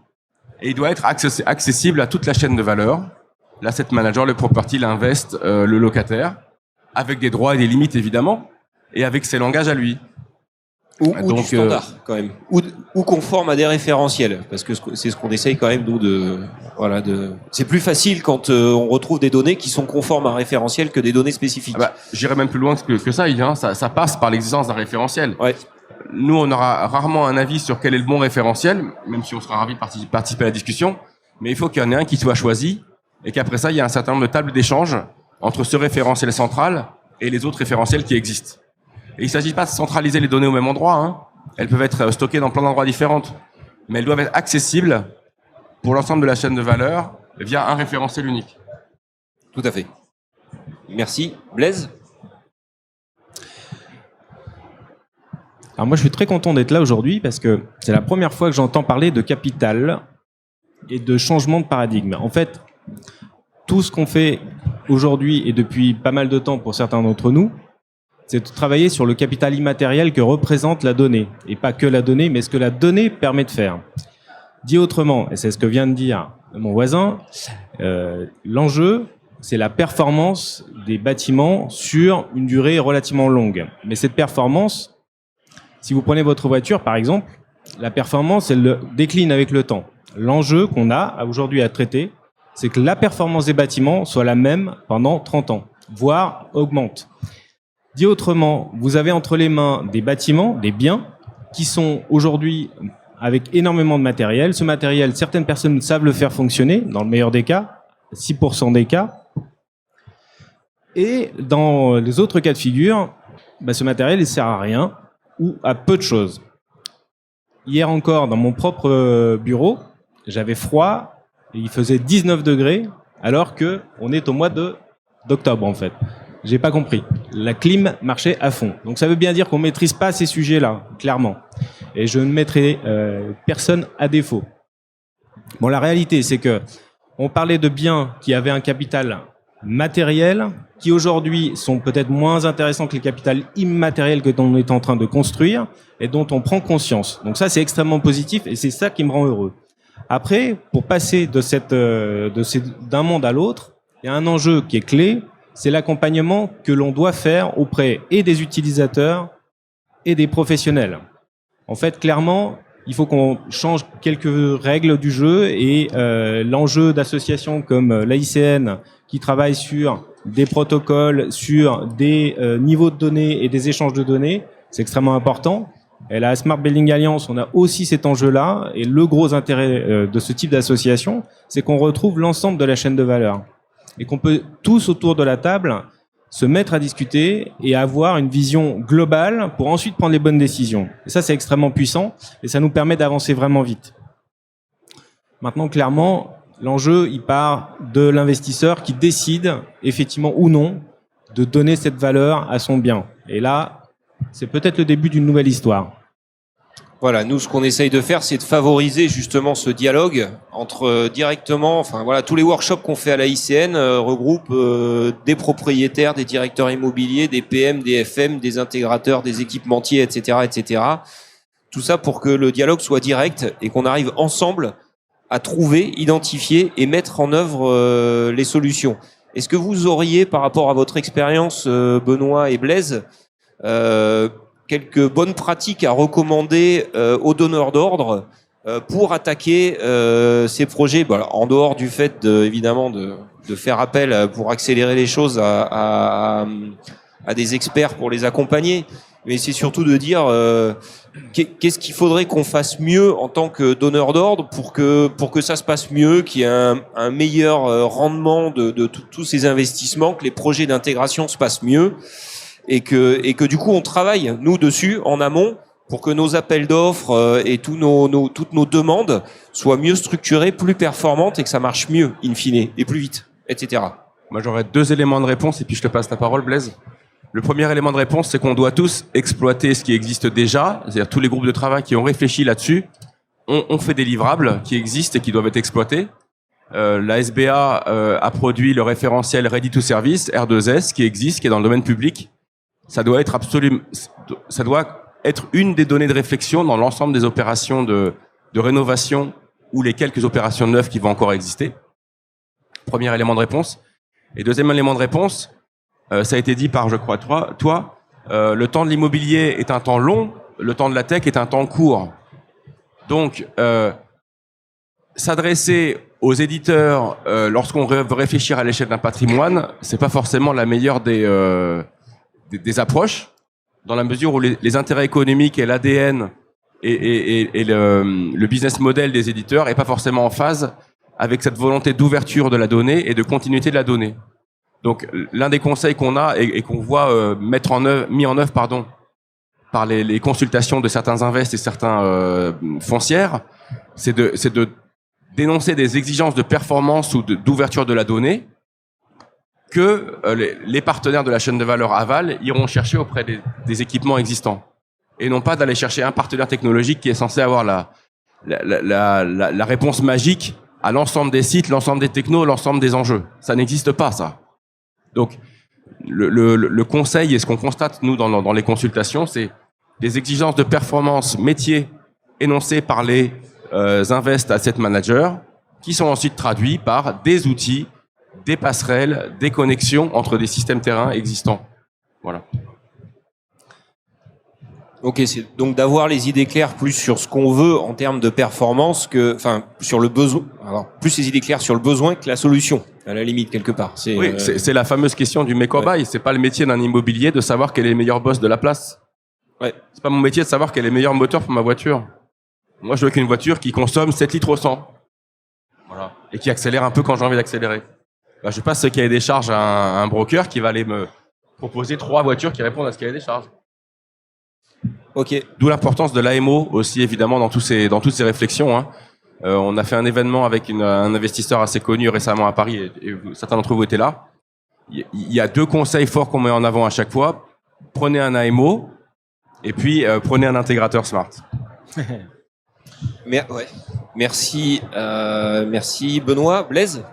et il doit être accessible à toute la chaîne de valeur, l'asset manager, le property, l'invest, le locataire, avec des droits et des limites évidemment, et avec ses langages à lui. Ou du standard, quand même. Ou conforme à des référentiels. Parce que c'est ce qu'on essaye quand même, nous, c'est plus facile quand on retrouve des données qui sont conformes à un référentiel que des données spécifiques. J'irai même plus loin que ça, Yves, ça passe par l'existence d'un référentiel. Ouais. Nous, on aura rarement un avis sur quel est le bon référentiel, même si on sera ravis de participer à la discussion. Mais il faut qu'il y en ait un qui soit choisi et qu'après ça, il y ait un certain nombre de tables d'échange entre ce référentiel central et les autres référentiels qui existent. Et il ne s'agit pas de centraliser les données au même endroit. Elles peuvent être stockées dans plein d'endroits différents. Mais elles doivent être accessibles pour l'ensemble de la chaîne de valeur via un référentiel unique. Tout à fait. Merci. Blaise ? Alors moi, je suis très content d'être là aujourd'hui parce que c'est la première fois que j'entends parler de capital et de changement de paradigme. En fait, tout ce qu'on fait aujourd'hui et depuis pas mal de temps pour certains d'entre nous, c'est de travailler sur le capital immatériel que représente la donnée. Et pas que la donnée, mais ce que la donnée permet de faire. Dit autrement, et c'est ce que vient de dire mon voisin, l'enjeu, c'est la performance des bâtiments sur une durée relativement longue. Mais cette performance, Si vous prenez votre voiture, par exemple, la performance, elle décline avec le temps. L'enjeu qu'on a aujourd'hui à traiter, c'est que la performance des bâtiments soit la même pendant 30 ans, voire augmente. Dit autrement, vous avez entre les mains des bâtiments, des biens, qui sont aujourd'hui avec énormément de matériel. Ce matériel, certaines personnes savent le faire fonctionner, dans le meilleur des cas, 6% des cas. Et dans les autres cas de figure, ce matériel ne sert à rien ou à peu de choses. Hier encore, dans mon propre bureau, j'avais froid et il faisait 19 degrés alors que on est au mois d'octobre en fait. J'ai pas compris. La clim marchait à fond. Donc ça veut bien dire qu'on maîtrise pas ces sujets-là, clairement. Et je ne mettrai personne à défaut. Bon, la réalité, c'est que on parlait de biens qui avaient un capital matériel, qui aujourd'hui sont peut-être moins intéressants que les capitales immatériels que l'on est en train de construire et dont on prend conscience. Donc ça, c'est extrêmement positif et c'est ça qui me rend heureux. Après, pour passer d'un monde à l'autre, il y a un enjeu qui est clé, c'est l'accompagnement que l'on doit faire auprès et des utilisateurs et des professionnels. En fait, clairement, il faut qu'on change quelques règles du jeu et l'enjeu d'associations comme l'AICN qui travaille sur des protocoles, sur des niveaux de données et des échanges de données, c'est extrêmement important. Et la Smart Building Alliance, on a aussi cet enjeu-là. Et le gros intérêt de ce type d'association, c'est qu'on retrouve l'ensemble de la chaîne de valeur. Et qu'on peut tous autour de la table se mettre à discuter et avoir une vision globale pour ensuite prendre les bonnes décisions. Et ça, c'est extrêmement puissant et ça nous permet d'avancer vraiment vite. Maintenant, clairement, l'enjeu, il part de l'investisseur qui décide effectivement ou non de donner cette valeur à son bien. Et là, c'est peut-être le début d'une nouvelle histoire. Voilà, nous, ce qu'on essaye de faire, c'est de favoriser justement ce dialogue entre directement, tous les workshops qu'on fait à la ICN regroupent des propriétaires, des directeurs immobiliers, des PM, des FM, des intégrateurs, des équipementiers, etc., etc. Tout ça pour que le dialogue soit direct et qu'on arrive ensemble à trouver, identifier et mettre en œuvre les solutions. Est-ce que vous auriez, par rapport à votre expérience, Benoît et Blaise, quelques bonnes pratiques à recommander aux donneurs d'ordre pour attaquer ces projets, en dehors du fait évidemment de faire appel pour accélérer les choses à des experts pour les accompagner, mais c'est surtout de dire qu'est-ce qu'il faudrait qu'on fasse mieux en tant que donneur d'ordre pour que ça se passe mieux, qu'il y ait un meilleur rendement de tous ces investissements, que les projets d'intégration se passent mieux. Et que du coup on travaille nous dessus en amont pour que nos appels d'offres et toutes nos demandes soient mieux structurées, plus performantes et que ça marche mieux in fine et plus vite, etc. Moi j'aurais 2 éléments de réponse et puis je te passe la parole, Blaise. Le premier élément de réponse, c'est qu'on doit tous exploiter ce qui existe déjà, c'est-à-dire tous les groupes de travail qui ont réfléchi là-dessus, ont fait des livrables qui existent et qui doivent être exploités. La SBA a produit le référentiel Ready to Service R2S qui existe, qui est dans le domaine public. Ça doit être une des données de réflexion dans l'ensemble des opérations de rénovation ou les quelques opérations neuves qui vont encore exister. Premier élément de réponse. Et deuxième élément de réponse, ça a été dit par, je crois, toi, le temps de l'immobilier est un temps long, le temps de la tech est un temps court. Donc, s'adresser aux éditeurs lorsqu'on veut réfléchir à l'échelle d'un patrimoine, c'est pas forcément la meilleure des approches, dans la mesure où les intérêts économiques et l'ADN et le business model des éditeurs est pas forcément en phase avec cette volonté d'ouverture de la donnée et de continuité de la donnée. Donc l'un des conseils qu'on a et qu'on voit mis en œuvre par les consultations de certains invests et certains foncières, c'est de dénoncer des exigences de performance ou d'ouverture de la donnée que les partenaires de la chaîne de valeur aval iront chercher auprès des équipements existants. Et non pas d'aller chercher un partenaire technologique qui est censé avoir la réponse magique à l'ensemble des sites, l'ensemble des technos, l'ensemble des enjeux. Ça n'existe pas, ça. Donc, le conseil et ce qu'on constate, nous, dans les consultations, c'est des exigences de performance métier énoncées par les invest asset managers qui sont ensuite traduits par des outils, des passerelles, des connexions entre des systèmes terrain existants. Voilà. Ok, c'est donc d'avoir les idées claires plus sur ce qu'on veut en termes de performance sur le besoin. Alors, plus les idées claires sur le besoin que la solution, à la limite, quelque part. Oui, c'est la fameuse question du make or buy. C'est pas le métier d'un immobilier de savoir quel est le meilleur boss de la place. Ouais. C'est pas mon métier de savoir quel est le meilleur moteur pour ma voiture. Moi, je veux qu'une voiture qui consomme 7 litres au 100. Voilà. Et qui accélère un peu quand j'ai envie d'accélérer. Bah, je passe ce cahier des charges à un broker qui va aller me proposer 3 voitures qui répondent à ce cahier des charges. Ok. D'où l'importance de l'AMO aussi, évidemment, dans toutes ces réflexions, hein. On a fait un événement avec un investisseur assez connu récemment à Paris, et certains d'entre vous étaient là. Il y a 2 conseils forts qu'on met en avant à chaque fois. Prenez un AMO, et puis prenez un intégrateur smart. Merci, merci Benoît. Blaise?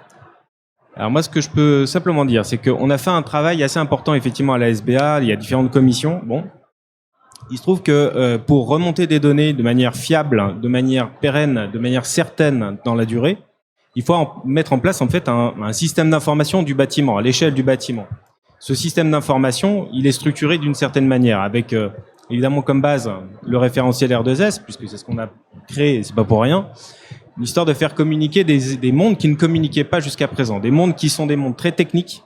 Alors moi, ce que je peux simplement dire, c'est qu'on a fait un travail assez important effectivement à la SBA. Il y a différentes commissions. Bon, il se trouve que pour remonter des données de manière fiable, de manière pérenne, de manière certaine dans la durée, il faut mettre en place en fait un système d'information du bâtiment, à l'échelle du bâtiment. Ce système d'information, il est structuré d'une certaine manière, avec évidemment comme base le référentiel R2S, puisque c'est ce qu'on a créé, et c'est pas pour rien. Une histoire de faire communiquer des mondes qui ne communiquaient pas jusqu'à présent, des mondes qui sont des mondes très techniques,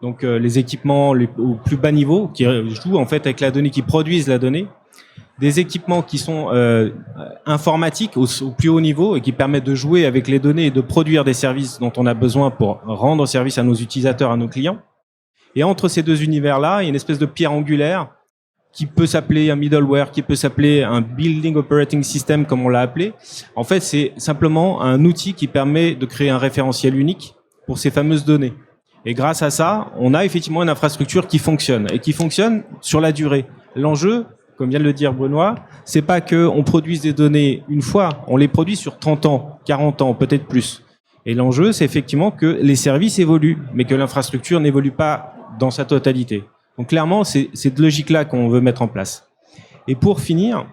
donc les équipements au plus bas niveau qui jouent en fait avec la donnée, qui produisent la donnée, des équipements qui sont informatiques au plus haut niveau et qui permettent de jouer avec les données et de produire des services dont on a besoin pour rendre service à nos utilisateurs, à nos clients. Et entre ces deux univers-là, il y a une espèce de pierre angulaire qui peut s'appeler un middleware, qui peut s'appeler un building operating system, comme on l'a appelé. En fait, c'est simplement un outil qui permet de créer un référentiel unique pour ces fameuses données. Et grâce à ça, on a effectivement une infrastructure qui fonctionne, et qui fonctionne sur la durée. L'enjeu, comme vient de le dire Benoît, c'est pas que on produise des données une fois, on les produit sur 30 ans, 40 ans, peut-être plus. Et l'enjeu, c'est effectivement que les services évoluent, mais que l'infrastructure n'évolue pas dans sa totalité. Donc clairement, c'est cette logique-là qu'on veut mettre en place. Et pour finir,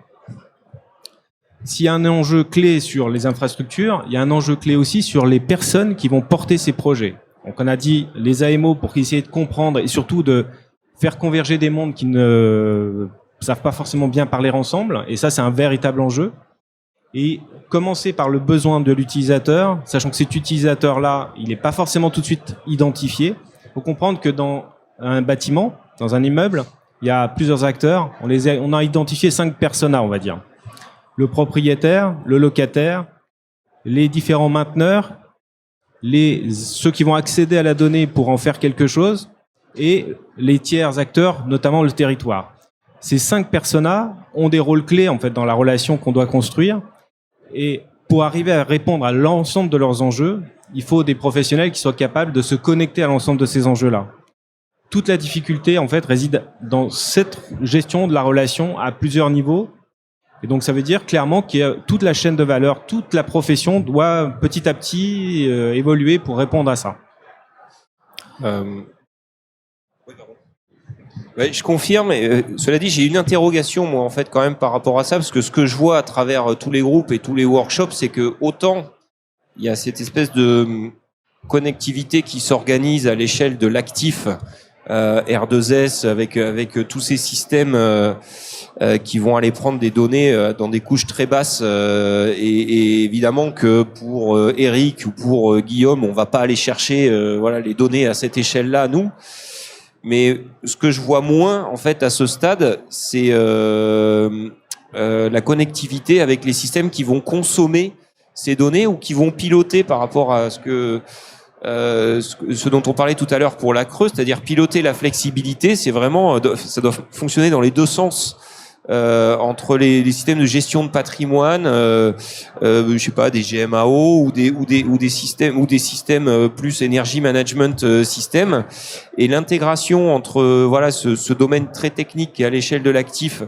s'il y a un enjeu clé sur les infrastructures, il y a un enjeu clé aussi sur les personnes qui vont porter ces projets. Donc on a dit les AMO pour essayer de comprendre et surtout de faire converger des mondes qui ne savent pas forcément bien parler ensemble. Et ça, c'est un véritable enjeu. Et commencer par le besoin de l'utilisateur, sachant que cet utilisateur-là, il n'est pas forcément tout de suite identifié. Il faut comprendre que dans un bâtiment, dans un immeuble, il y a plusieurs acteurs. On a identifié 5 personas, on va dire. Le propriétaire, le locataire, les différents mainteneurs, ceux qui vont accéder à la donnée pour en faire quelque chose, et les tiers acteurs, notamment le territoire. Ces 5 personas ont des rôles clés en fait dans la relation qu'on doit construire. Et pour arriver à répondre à l'ensemble de leurs enjeux, il faut des professionnels qui soient capables de se connecter à l'ensemble de ces enjeux-là. Toute la difficulté, en fait, réside dans cette gestion de la relation à plusieurs niveaux. Et donc, ça veut dire clairement qu'il y a toute la chaîne de valeur, toute la profession doit petit à petit évoluer pour répondre à ça. Ouais, je confirme. Cela dit, j'ai une interrogation, moi, en fait, quand même, par rapport à ça, parce que ce que je vois à travers tous les groupes et tous les workshops, c'est que autant il y a cette espèce de connectivité qui s'organise à l'échelle de l'actif R2S avec tous ces systèmes qui vont aller prendre des données dans des couches très basses et évidemment que pour Eric ou pour Guillaume, on va pas aller chercher les données à cette échelle-là, nous. Mais ce que je vois moins, en fait, à ce stade, c'est la connectivité avec les systèmes qui vont consommer ces données ou qui vont piloter par rapport à ce dont on parlait tout à l'heure pour la Creuse, c'est-à-dire piloter la flexibilité. C'est vraiment, ça doit fonctionner dans les deux sens. Entre les systèmes de gestion de patrimoine, je sais pas, des GMAO ou des systèmes plus energy management système, et l'intégration entre ce domaine très technique qui est à l'échelle de l'actif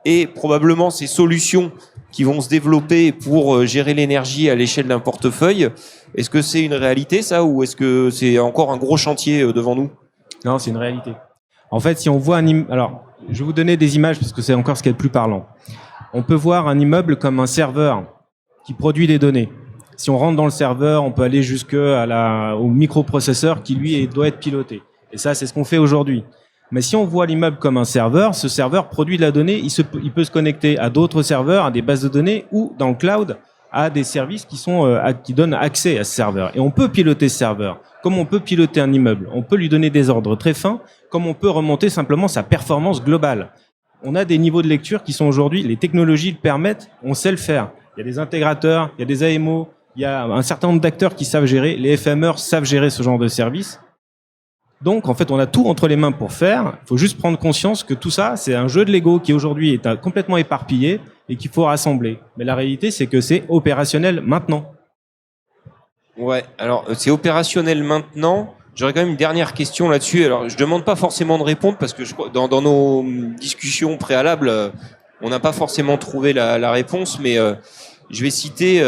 et probablement ces solutions qui vont se développer pour gérer l'énergie à l'échelle d'un portefeuille. Est-ce que c'est une réalité, ça, ou est-ce que c'est encore un gros chantier devant nous? Non, c'est une réalité. En fait, si on voit alors, je vais vous donner des images parce que c'est encore ce qui est le plus parlant. On peut voir un immeuble comme un serveur qui produit des données. Si on rentre dans le serveur, on peut aller jusqu'au microprocesseur qui, lui, doit être piloté. Et ça, c'est ce qu'on fait aujourd'hui. Mais si on voit l'immeuble comme un serveur, ce serveur produit de la donnée, il peut se connecter à d'autres serveurs, à des bases de données ou dans le cloud à des services qui donnent accès à ce serveur. Et on peut piloter ce serveur, comme on peut piloter un immeuble. On peut lui donner des ordres très fins, comme on peut remonter simplement sa performance globale. On a des niveaux de lecture qui sont aujourd'hui, les technologies le permettent, on sait le faire. Il y a des intégrateurs, il y a des AMO, il y a un certain nombre d'acteurs qui savent gérer, les FMeurs savent gérer ce genre de service. Donc, en fait, on a tout entre les mains pour faire. Il faut juste prendre conscience que tout ça, c'est un jeu de Lego qui aujourd'hui est complètement éparpillé et qu'il faut rassembler. Mais la réalité, c'est que c'est opérationnel maintenant. Ouais, alors c'est opérationnel maintenant. J'aurais quand même une dernière question là-dessus. Alors, je demande pas forcément de répondre parce que je crois dans nos discussions préalables, on n'a pas forcément trouvé la réponse, mais je vais citer.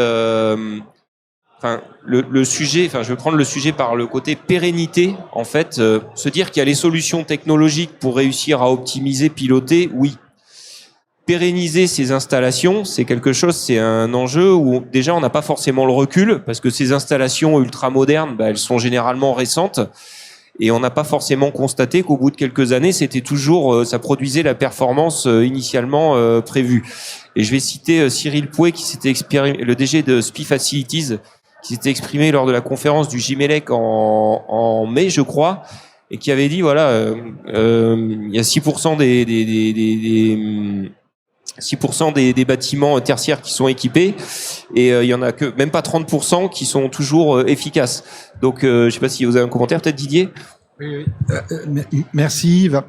Le sujet. Enfin, je vais prendre le sujet par le côté pérennité. En fait, se dire qu'il y a les solutions technologiques pour réussir à optimiser, piloter, oui. Pérenniser ces installations, c'est quelque chose, c'est un enjeu où déjà on n'a pas forcément le recul parce que ces installations ultra modernes, elles sont généralement récentes et on n'a pas forcément constaté qu'au bout de quelques années, c'était toujours, ça produisait la performance initialement prévue. Et je vais citer Cyril Pouet qui s'était exprimé, le DG de SPI Facilities, qui s'était exprimé lors de la conférence du JMELEC en mai, je crois, et qui avait dit voilà, il y a 6% des bâtiments tertiaires qui sont équipés et il y en a que même pas 30% qui sont toujours efficaces. Donc je sais pas si vous avez un commentaire, peut-être Didier. Oui. Merci Yves.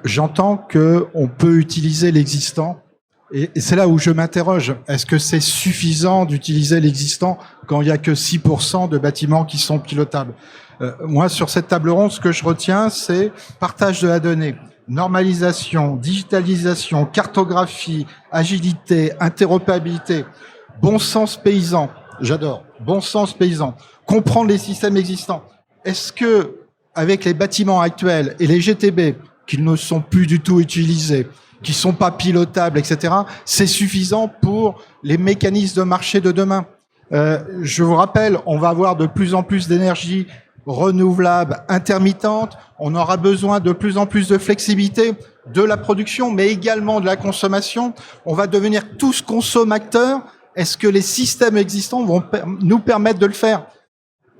J'entends que on peut utiliser l'existant et c'est là où je m'interroge. Est-ce que c'est suffisant d'utiliser l'existant quand il y a que 6% de bâtiments qui sont pilotables? Moi, sur cette table ronde, ce que je retiens, c'est partage de la donnée. Normalisation, digitalisation, cartographie, agilité, interopérabilité, bon sens paysan, j'adore, bon sens paysan, comprendre les systèmes existants. Est-ce que, avec les bâtiments actuels et les GTB, qui ne sont plus du tout utilisés, qui sont pas pilotables, etc., c'est suffisant pour les mécanismes de marché de demain? Je vous rappelle, on va avoir de plus en plus d'énergie renouvelable, intermittente, on aura besoin de plus en plus de flexibilité de la production, mais également de la consommation. On va devenir tous consommateurs. Est-ce que les systèmes existants vont nous permettre de le faire?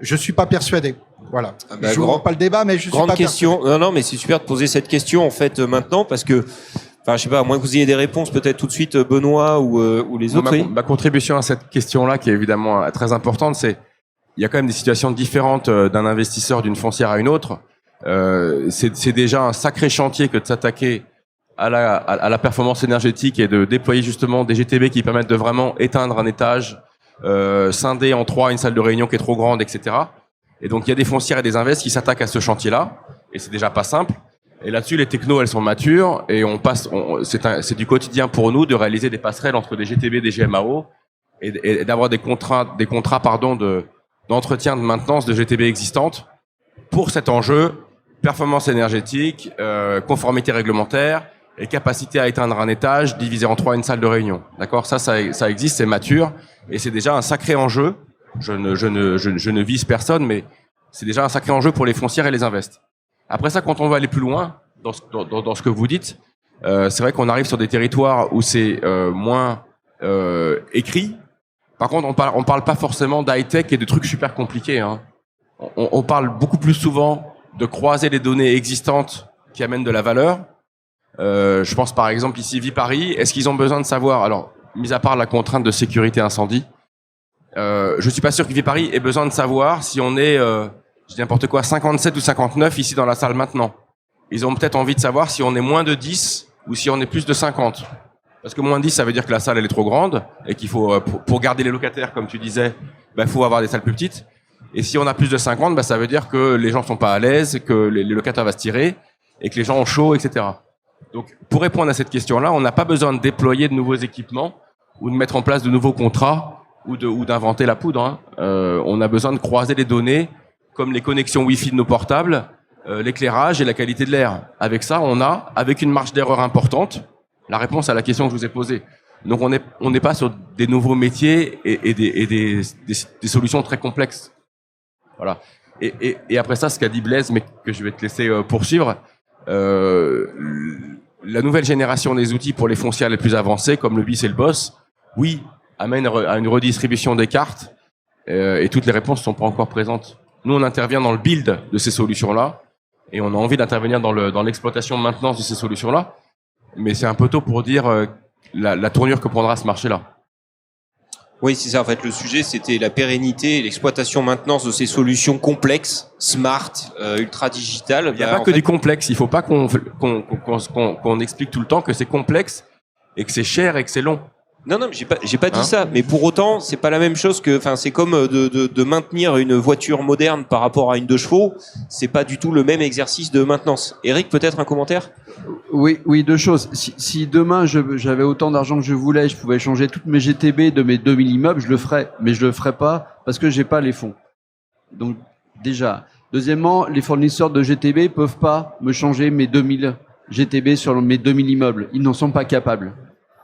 Je suis pas persuadé. Voilà. Je ne pas le débat, mais je suis pas question. persuadé. Non, mais c'est super de poser cette question en fait maintenant parce que, enfin, je sais pas, à moins que vous ayez des réponses, peut-être tout de suite Benoît ou les autres. Ma contribution à cette question-là, qui est évidemment très importante, c'est il y a quand même des situations différentes d'un investisseur d'une foncière à une autre. C'est déjà un sacré chantier que de s'attaquer à la performance énergétique et de déployer justement des GTB qui permettent de vraiment éteindre un étage, scinder en 3 une salle de réunion qui est trop grande, etc. Et donc il y a des foncières et des invests qui s'attaquent à ce chantier-là, et c'est déjà pas simple. Et là-dessus, les technos, elles sont matures, et c'est du quotidien pour nous de réaliser des passerelles entre des GTB, des GMAO, et d'avoir des contrats, d'entretien, de maintenance de GTB existantes pour cet enjeu performance énergétique, conformité réglementaire et capacité à éteindre un étage divisé en 3 une salle de réunion. D'accord, ça existe, c'est mature et c'est déjà un sacré enjeu. Je ne vise personne, mais c'est déjà un sacré enjeu pour les foncières et les invests. Après ça, quand on va aller plus loin dans ce que vous dites, c'est vrai qu'on arrive sur des territoires où c'est moins écrit. Par contre, on parle pas forcément d'high-tech et de trucs super compliqués. Hein. On parle beaucoup plus souvent de croiser les données existantes qui amènent de la valeur. Je pense par exemple ici Viparis. Est-ce qu'ils ont besoin de savoir, alors mis à part la contrainte de sécurité incendie, je suis pas sûr que Viparis ait besoin de savoir si on est, je dis n'importe quoi, 57 ou 59 ici dans la salle maintenant. Ils ont peut-être envie de savoir si on est moins de 10 ou si on est plus de 50. Parce que moins de 10, ça veut dire que la salle elle est trop grande et qu'il faut, pour garder les locataires, comme tu disais, faut avoir des salles plus petites. Et si on a plus de 50, ça veut dire que les gens sont pas à l'aise, que les locataires vont se tirer et que les gens ont chaud, etc. Donc, pour répondre à cette question-là, on n'a pas besoin de déployer de nouveaux équipements ou de mettre en place de nouveaux contrats ou d'inventer la poudre. Hein. On a besoin de croiser les données comme les connexions Wi-Fi de nos portables, l'éclairage et la qualité de l'air. Avec ça, on a, avec une marge d'erreur importante, la réponse à la question que je vous ai posée. Donc on n'est pas sur des nouveaux métiers et des solutions très complexes. Voilà. Et après ça, ce qu'a dit Blaise, mais que je vais te laisser poursuivre, la nouvelle génération des outils pour les foncières les plus avancées, comme le BIS et le BOSS, oui, amène à une redistribution des cartes, et toutes les réponses ne sont pas encore présentes. Nous, on intervient dans le build de ces solutions-là, et on a envie d'intervenir dans l'exploitation de maintenance de ces solutions-là, mais c'est un peu tôt pour dire la tournure que prendra ce marché-là. Oui, c'est ça. En fait, le sujet, c'était la pérennité et l'exploitation maintenance de ces solutions complexes, smart, ultra digitales. Il n'y a pas que du complexe. Il faut pas qu'on explique tout le temps que c'est complexe et que c'est cher et que c'est long. Non, mais j'ai pas dit ça. Mais pour autant, c'est pas la même chose que, enfin, c'est comme de maintenir une voiture moderne par rapport à une 2 chevaux. C'est pas du tout le même exercice de maintenance. Eric, peut-être un commentaire? Oui, 2 choses. Si demain j'avais autant d'argent que je voulais, je pouvais changer toutes mes GTB de mes 2000 immeubles, je le ferais. Mais je le ferais pas parce que j'ai pas les fonds. Donc, déjà. Deuxièmement, les fournisseurs de GTB peuvent pas me changer mes 2000 GTB sur mes 2000 immeubles. Ils n'en sont pas capables.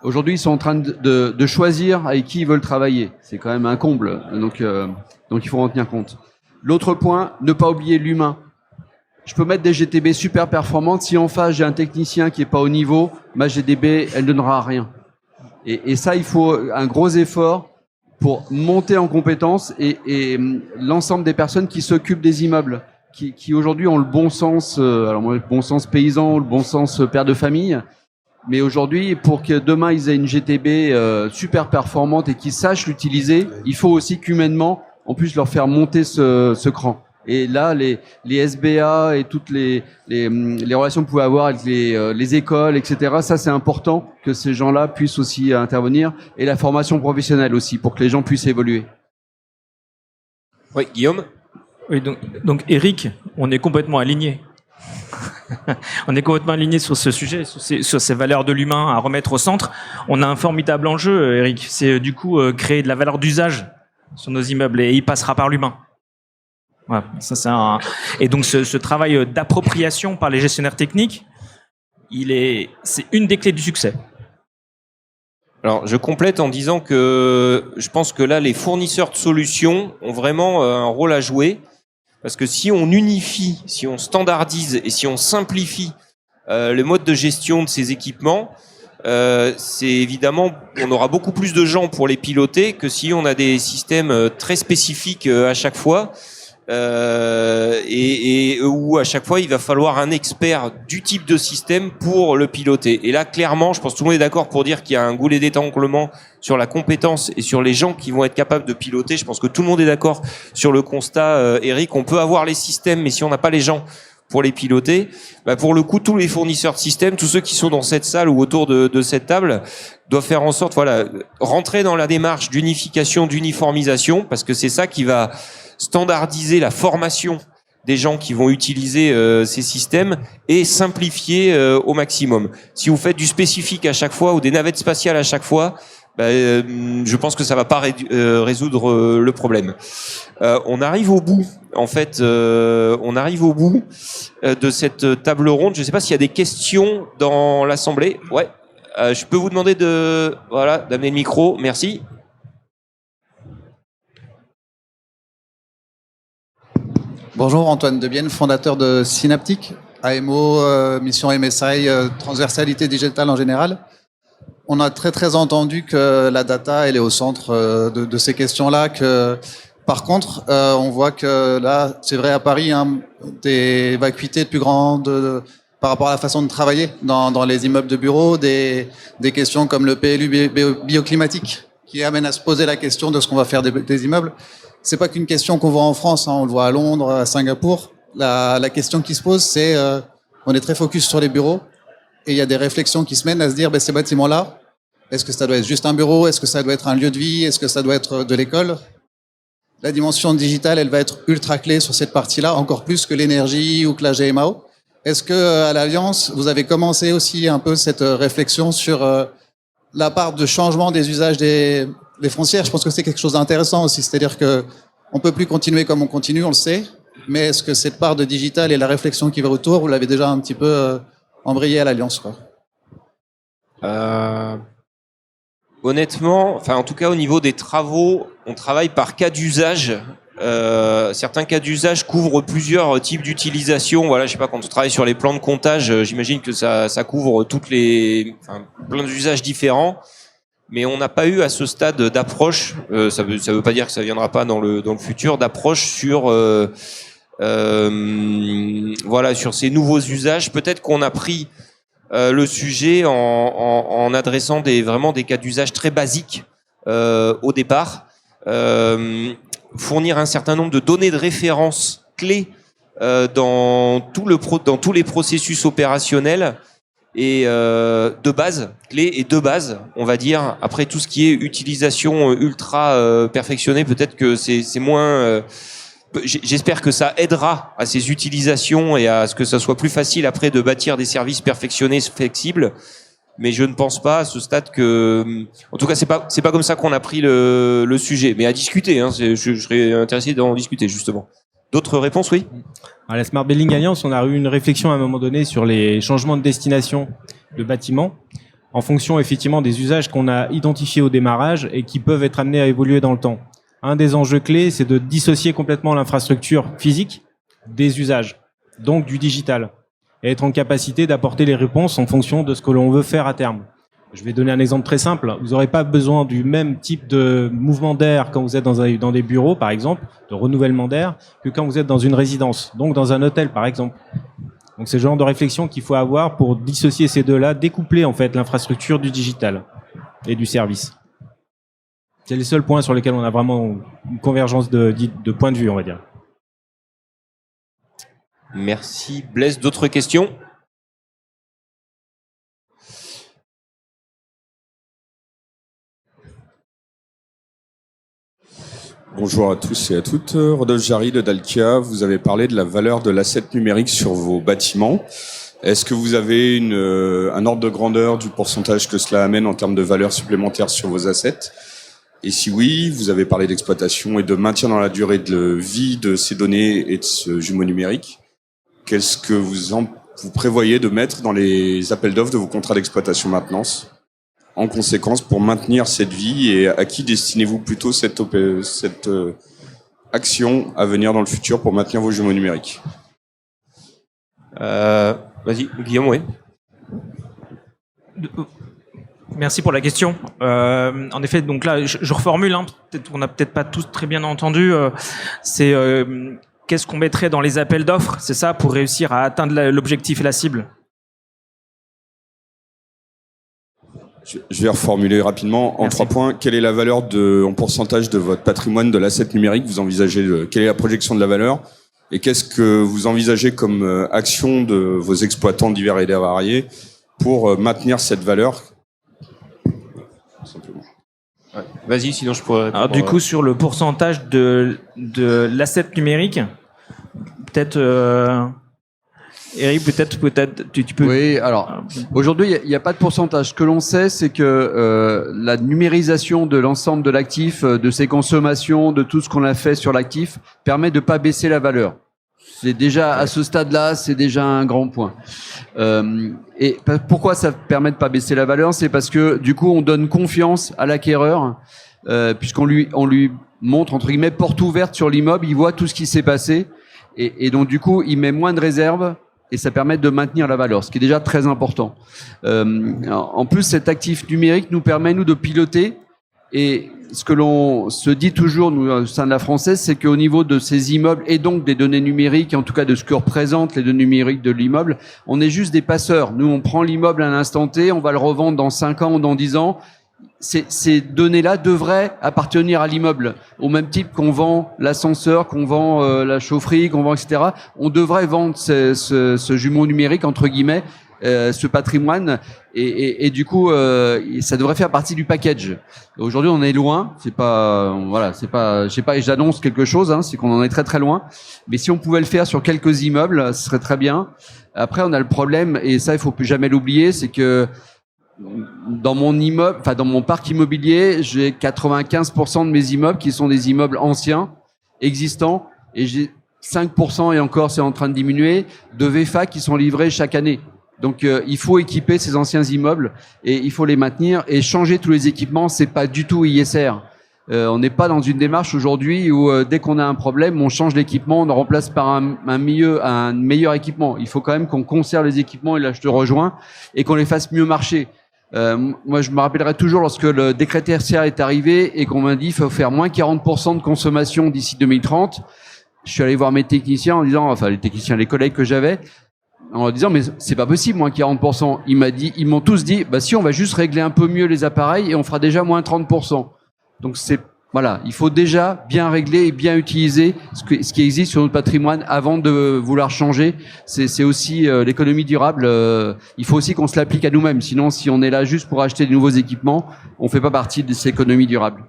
Aujourd'hui, ils sont en train de choisir avec qui ils veulent travailler. C'est quand même un comble. Donc il faut en tenir compte. L'autre point, ne pas oublier l'humain. Je peux mettre des GTB super performantes. Si en face, j'ai un technicien qui est pas au niveau, ma GTB, elle donnera rien. Et ça, il faut un gros effort pour monter en compétence et l'ensemble des personnes qui s'occupent des immeubles, qui aujourd'hui ont le bon sens, alors moi, le bon sens paysan, le bon sens père de famille. Mais aujourd'hui, pour que demain ils aient une GTB super performante et qu'ils sachent l'utiliser, il faut aussi qu'humainement, on puisse leur faire monter ce cran. Et là, les SBA et toutes les relations que vous pouvez avoir avec les écoles, etc., ça c'est important que ces gens-là puissent aussi intervenir. Et la formation professionnelle aussi, pour que les gens puissent évoluer. Oui, Guillaume. Oui, donc Eric, on est complètement alignés. On est complètement alignés sur ce sujet, sur ces valeurs de l'humain à remettre au centre. On a un formidable enjeu, Eric. C'est du coup créer de la valeur d'usage sur nos immeubles et il passera par l'humain. Voilà, ça c'est et donc ce travail d'appropriation par les gestionnaires techniques, c'est une des clés du succès. Alors, je complète en disant que je pense que là, les fournisseurs de solutions ont vraiment un rôle à jouer. Parce que si on unifie, si on standardise et si on simplifie le mode de gestion de ces équipements, c'est évidemment, on aura beaucoup plus de gens pour les piloter que si on a des systèmes très spécifiques à chaque fois. Et où à chaque fois il va falloir un expert du type de système pour le piloter. Et là clairement, je pense que tout le monde est d'accord pour dire qu'il y a un goulet d'étranglement sur la compétence et sur les gens qui vont être capables de piloter. Je pense que tout le monde est d'accord sur le constat, Eric. On peut avoir les systèmes, mais si on n'a pas les gens pour les piloter, bah pour le coup, tous les fournisseurs de systèmes, tous ceux qui sont dans cette salle ou autour de cette table, doivent faire en sorte, voilà, rentrer dans la démarche d'unification, d'uniformisation, parce que c'est ça qui va standardiser la formation des gens qui vont utiliser ces systèmes et simplifier au maximum. Si vous faites du spécifique à chaque fois ou des navettes spatiales à chaque fois, je pense que ça va pas résoudre le problème. On arrive au bout, en fait, de cette table ronde. Je ne sais pas s'il y a des questions dans l'assemblée. Ouais, je peux vous demander d'amener le micro. Merci. Bonjour, Antoine Debienne, fondateur de Synaptic, AMO, mission MSI, transversalité digitale en général. On a très entendu que la data, elle est au centre de ces questions-là. Par contre, on voit que là, c'est vrai à Paris, hein, des vacuités plus grandes par rapport à la façon de travailler dans les immeubles de bureaux, des questions comme le PLU bioclimatique qui amène à se poser la question de ce qu'on va faire des immeubles. C'est pas qu'une question qu'on voit en France, hein, on le voit à Londres, à Singapour. La question qui se pose, c'est on est très focus sur les bureaux et il y a des réflexions qui se mènent à se dire ces bâtiments-là, est-ce que ça doit être juste un bureau, est-ce que ça doit être un lieu de vie, est-ce que ça doit être de l'école? La dimension digitale, elle va être ultra clé sur cette partie-là, encore plus que l'énergie ou que la GMAO. Est-ce que à l'Alliance, vous avez commencé aussi un peu cette réflexion sur la part de changement des usages des foncières? Je pense que c'est quelque chose d'intéressant aussi, c'est-à-dire que on peut plus continuer comme on continue, on le sait, mais est-ce que cette part de digital et la réflexion qui va autour, vous l'avez déjà un petit peu embrayé à l'Alliance, quoi? Honnêtement, enfin en tout cas au niveau des travaux, on travaille par cas d'usage certains cas d'usage couvrent plusieurs types d'utilisation. Voilà, je sais pas, quand on travaille sur les plans de comptage, j'imagine que ça couvre plein d'usages différents. Mais on n'a pas eu à ce stade d'approche. Ça veut pas dire que ça viendra pas dans le futur, d'approche sur sur ces nouveaux usages. Peut-être qu'on a pris le sujet en adressant vraiment des cas d'usage très basiques au départ. Fournir un certain nombre de données de référence clés dans tous les processus opérationnels et de base, clés et de base, on va dire. Après, tout ce qui est utilisation ultra perfectionnée, peut-être que c'est moins... J'espère que ça aidera à ces utilisations et à ce que ça soit plus facile après de bâtir des services perfectionnés, flexibles. Mais je ne pense pas à ce stade que, en tout cas, c'est pas comme ça qu'on a pris le sujet. Mais à discuter, hein, je serais intéressé d'en discuter justement. D'autres réponses, oui. À la Smart Building Alliance, on a eu une réflexion à un moment donné sur les changements de destination de bâtiments, en fonction effectivement des usages qu'on a identifiés au démarrage et qui peuvent être amenés à évoluer dans le temps. Un des enjeux clés, c'est de dissocier complètement l'infrastructure physique des usages, donc du digital, et être en capacité d'apporter les réponses en fonction de ce que l'on veut faire à terme. Je vais donner un exemple très simple. Vous n'aurez pas besoin du même type de mouvement d'air quand vous êtes dans des bureaux, par exemple, de renouvellement d'air, que quand vous êtes dans une résidence, donc dans un hôtel, par exemple. Donc c'est le genre de réflexion qu'il faut avoir pour dissocier ces deux-là, découpler en fait l'infrastructure du digital et du service. C'est les seuls points sur lesquels on a vraiment une convergence de points de vue, on va dire. Merci Blaise. D'autres questions ? Bonjour à tous et à toutes. Rodolphe Jarry de Dalkia. Vous avez parlé de la valeur de l'asset numérique sur vos bâtiments. Est-ce que vous avez un ordre de grandeur du pourcentage que cela amène en termes de valeur supplémentaire sur vos assets ? Et si oui, vous avez parlé d'exploitation et de maintien dans la durée de vie de ces données et de ce jumeau numérique. Qu'est-ce que vous prévoyez de mettre dans les appels d'offres de vos contrats d'exploitation maintenance ? En conséquence, pour maintenir cette vie, et à qui destinez-vous plutôt cette action à venir dans le futur pour maintenir vos jumeaux numériques ? Vas-y, Guillaume, oui. Merci pour la question. En effet, donc là, je reformule. Hein, on n'a peut-être pas tous très bien entendu. C'est qu'est-ce qu'on mettrait dans les appels d'offres, c'est ça, pour réussir à atteindre l'objectif et la cible ? Je vais reformuler rapidement en 3 points. Quelle est la valeur en pourcentage de votre patrimoine de l'asset numérique vous envisagez quelle est la projection de la valeur ? Et qu'est-ce que vous envisagez comme action de vos exploitants divers et variés pour maintenir cette valeur ? Simplement. Ouais. Vas-y, sinon je pourrais répondre. Alors du coup, sur le pourcentage de l'asset numérique, peut-être... Eric, peut-être, tu peux... Oui, alors, aujourd'hui, il n'y a pas de pourcentage. Ce que l'on sait, c'est que la numérisation de l'ensemble de l'actif, de ses consommations, de tout ce qu'on a fait sur l'actif, permet de pas baisser la valeur. C'est déjà, à ce stade-là, c'est déjà un grand point. Et pourquoi ça permet de pas baisser la valeur ? C'est parce que, du coup, on donne confiance à l'acquéreur, puisqu'on lui montre, entre guillemets, porte ouverte sur l'immeuble, il voit tout ce qui s'est passé, et donc, du coup, il met moins de réserves, et ça permet de maintenir la valeur, ce qui est déjà très important. En plus, cet actif numérique nous permet, nous, de piloter. Et ce que l'on se dit toujours, nous, au sein de la Française, c'est qu'au niveau de ces immeubles, et donc des données numériques, en tout cas de ce que représentent les données numériques de l'immeuble, on est juste des passeurs. Nous, on prend l'immeuble à l'instant T, on va le revendre dans 5 ans ou dans 10 ans. Ces données-là devraient appartenir à l'immeuble, au même type qu'on vend l'ascenseur, qu'on vend la chaufferie, qu'on vend, etc. On devrait vendre ce jumeau numérique, entre guillemets, ce patrimoine, et du coup, ça devrait faire partie du package. Aujourd'hui, on est loin. C'est pas, voilà, c'est pas, je sais pas, j'annonce quelque chose, hein, c'est qu'on en est très très loin. Mais si on pouvait le faire sur quelques immeubles, ce serait très bien. Après, on a le problème, et ça, il faut plus jamais l'oublier, c'est que dans mon immeuble, enfin dans mon parc immobilier, j'ai 95% de mes immeubles qui sont des immeubles anciens, existants, et j'ai 5%, et encore c'est en train de diminuer, de VFA qui sont livrés chaque année. Donc il faut équiper ces anciens immeubles et il faut les maintenir, et changer tous les équipements, c'est pas du tout ISR. On n'est pas dans une démarche aujourd'hui où dès qu'on a un problème, on change l'équipement, on le remplace par un meilleur équipement. Il faut quand même qu'on conserve les équipements, et là je te rejoins, et qu'on les fasse mieux marcher. Moi, je me rappellerai toujours lorsque le décret tertiaire est arrivé et qu'on m'a dit qu'il faut faire moins 40% de consommation d'ici 2030. Je suis allé voir mes techniciens en disant, enfin les techniciens, les collègues que j'avais, en leur disant mais c'est pas possible moins 40%. Ils m'ont tous dit bah si on va juste régler un peu mieux les appareils et on fera déjà moins 30%. Donc voilà, il faut déjà bien régler et bien utiliser ce qui existe sur notre patrimoine avant de vouloir changer. C'est aussi l'économie durable. Il faut aussi qu'on se l'applique à nous-mêmes. Sinon, si on est là juste pour acheter de nouveaux équipements, on fait pas partie de cette économie durable.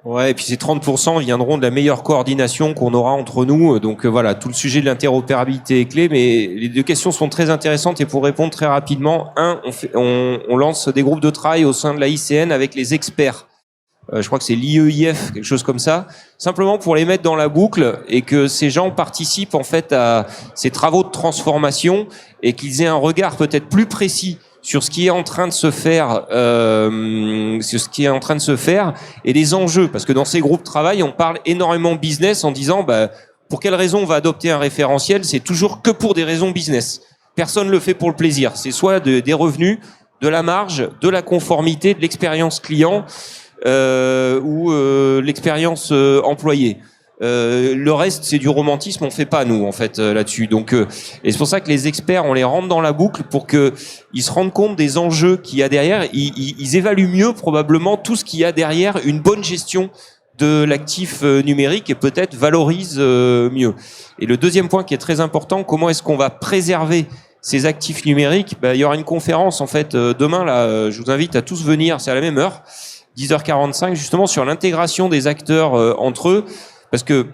Ouais, et puis ces 30% viendront de la meilleure coordination qu'on aura entre nous. Donc voilà, tout le sujet de l'interopérabilité est clé, mais les deux questions sont très intéressantes. Et pour répondre très rapidement, on lance des groupes de travail au sein de la ICN avec les experts. Je crois que c'est l'IEIF, quelque chose comme ça, simplement pour les mettre dans la boucle et que ces gens participent en fait à ces travaux de transformation et qu'ils aient un regard peut-être plus précis sur ce qui est en train de se faire, et les enjeux, parce que dans ces groupes de travail, on parle énormément business en disant pour quelles raisons on va adopter un référentiel, c'est toujours que pour des raisons business. Personne le fait pour le plaisir, c'est soit des revenus, de la marge, de la conformité, de l'expérience client. Ou l'expérience employée. Le reste, c'est du romantisme, on fait pas nous en fait là-dessus. Donc, et c'est pour ça que les experts, on les rentre dans la boucle pour que ils se rendent compte des enjeux qu'il y a derrière. Ils évaluent mieux probablement tout ce qu'il y a derrière une bonne gestion de l'actif numérique et peut-être valorisent mieux. Et le deuxième point qui est très important, comment est-ce qu'on va préserver ces actifs numériques? Il y aura une conférence en fait demain là. Je vous invite à tous venir, c'est à la même heure. 10h45 justement sur l'intégration des acteurs entre eux, parce que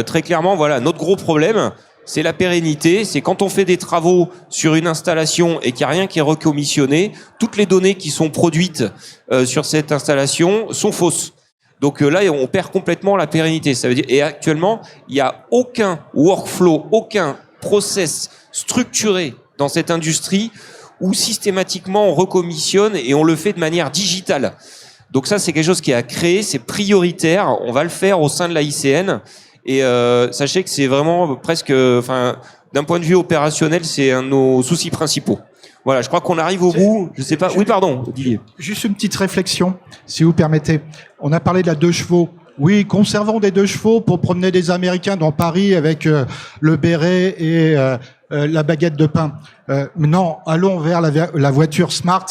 très clairement voilà, notre gros problème c'est la pérennité, c'est quand on fait des travaux sur une installation et qu'il n'y a rien qui est recommissionné, toutes les données qui sont produites sur cette installation sont fausses. Donc là on perd complètement la pérennité. Ça veut dire, et actuellement il n'y a aucun workflow, aucun process structuré dans cette industrie où systématiquement on recommissionne et on le fait de manière digitale. Donc ça, c'est quelque chose qui est à créer, c'est prioritaire, on va le faire au sein de la ICN. Et sachez que c'est vraiment presque, d'un point de vue opérationnel, c'est un de nos soucis principaux. Voilà, je crois qu'on arrive au bout. Je sais pas. Oui, pardon, Didier. Juste une petite réflexion, si vous permettez. On a parlé de la 2 chevaux. Oui, conservons des 2 chevaux pour promener des Américains dans Paris avec le béret et la baguette de pain. Non, allons vers la voiture smart.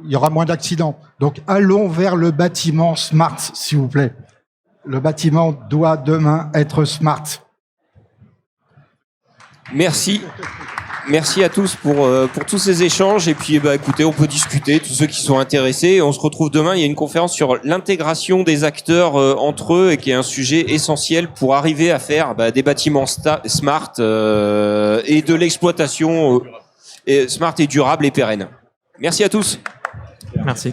Il y aura moins d'accidents. Donc, allons vers le bâtiment smart, s'il vous plaît. Le bâtiment doit demain être smart. Merci. Merci à tous pour tous ces échanges. Et puis, écoutez, on peut discuter, tous ceux qui sont intéressés. On se retrouve demain. Il y a une conférence sur l'intégration des acteurs entre eux et qui est un sujet essentiel pour arriver à faire des bâtiments smart et de l'exploitation smart et durable et pérenne. Merci à tous. Merci.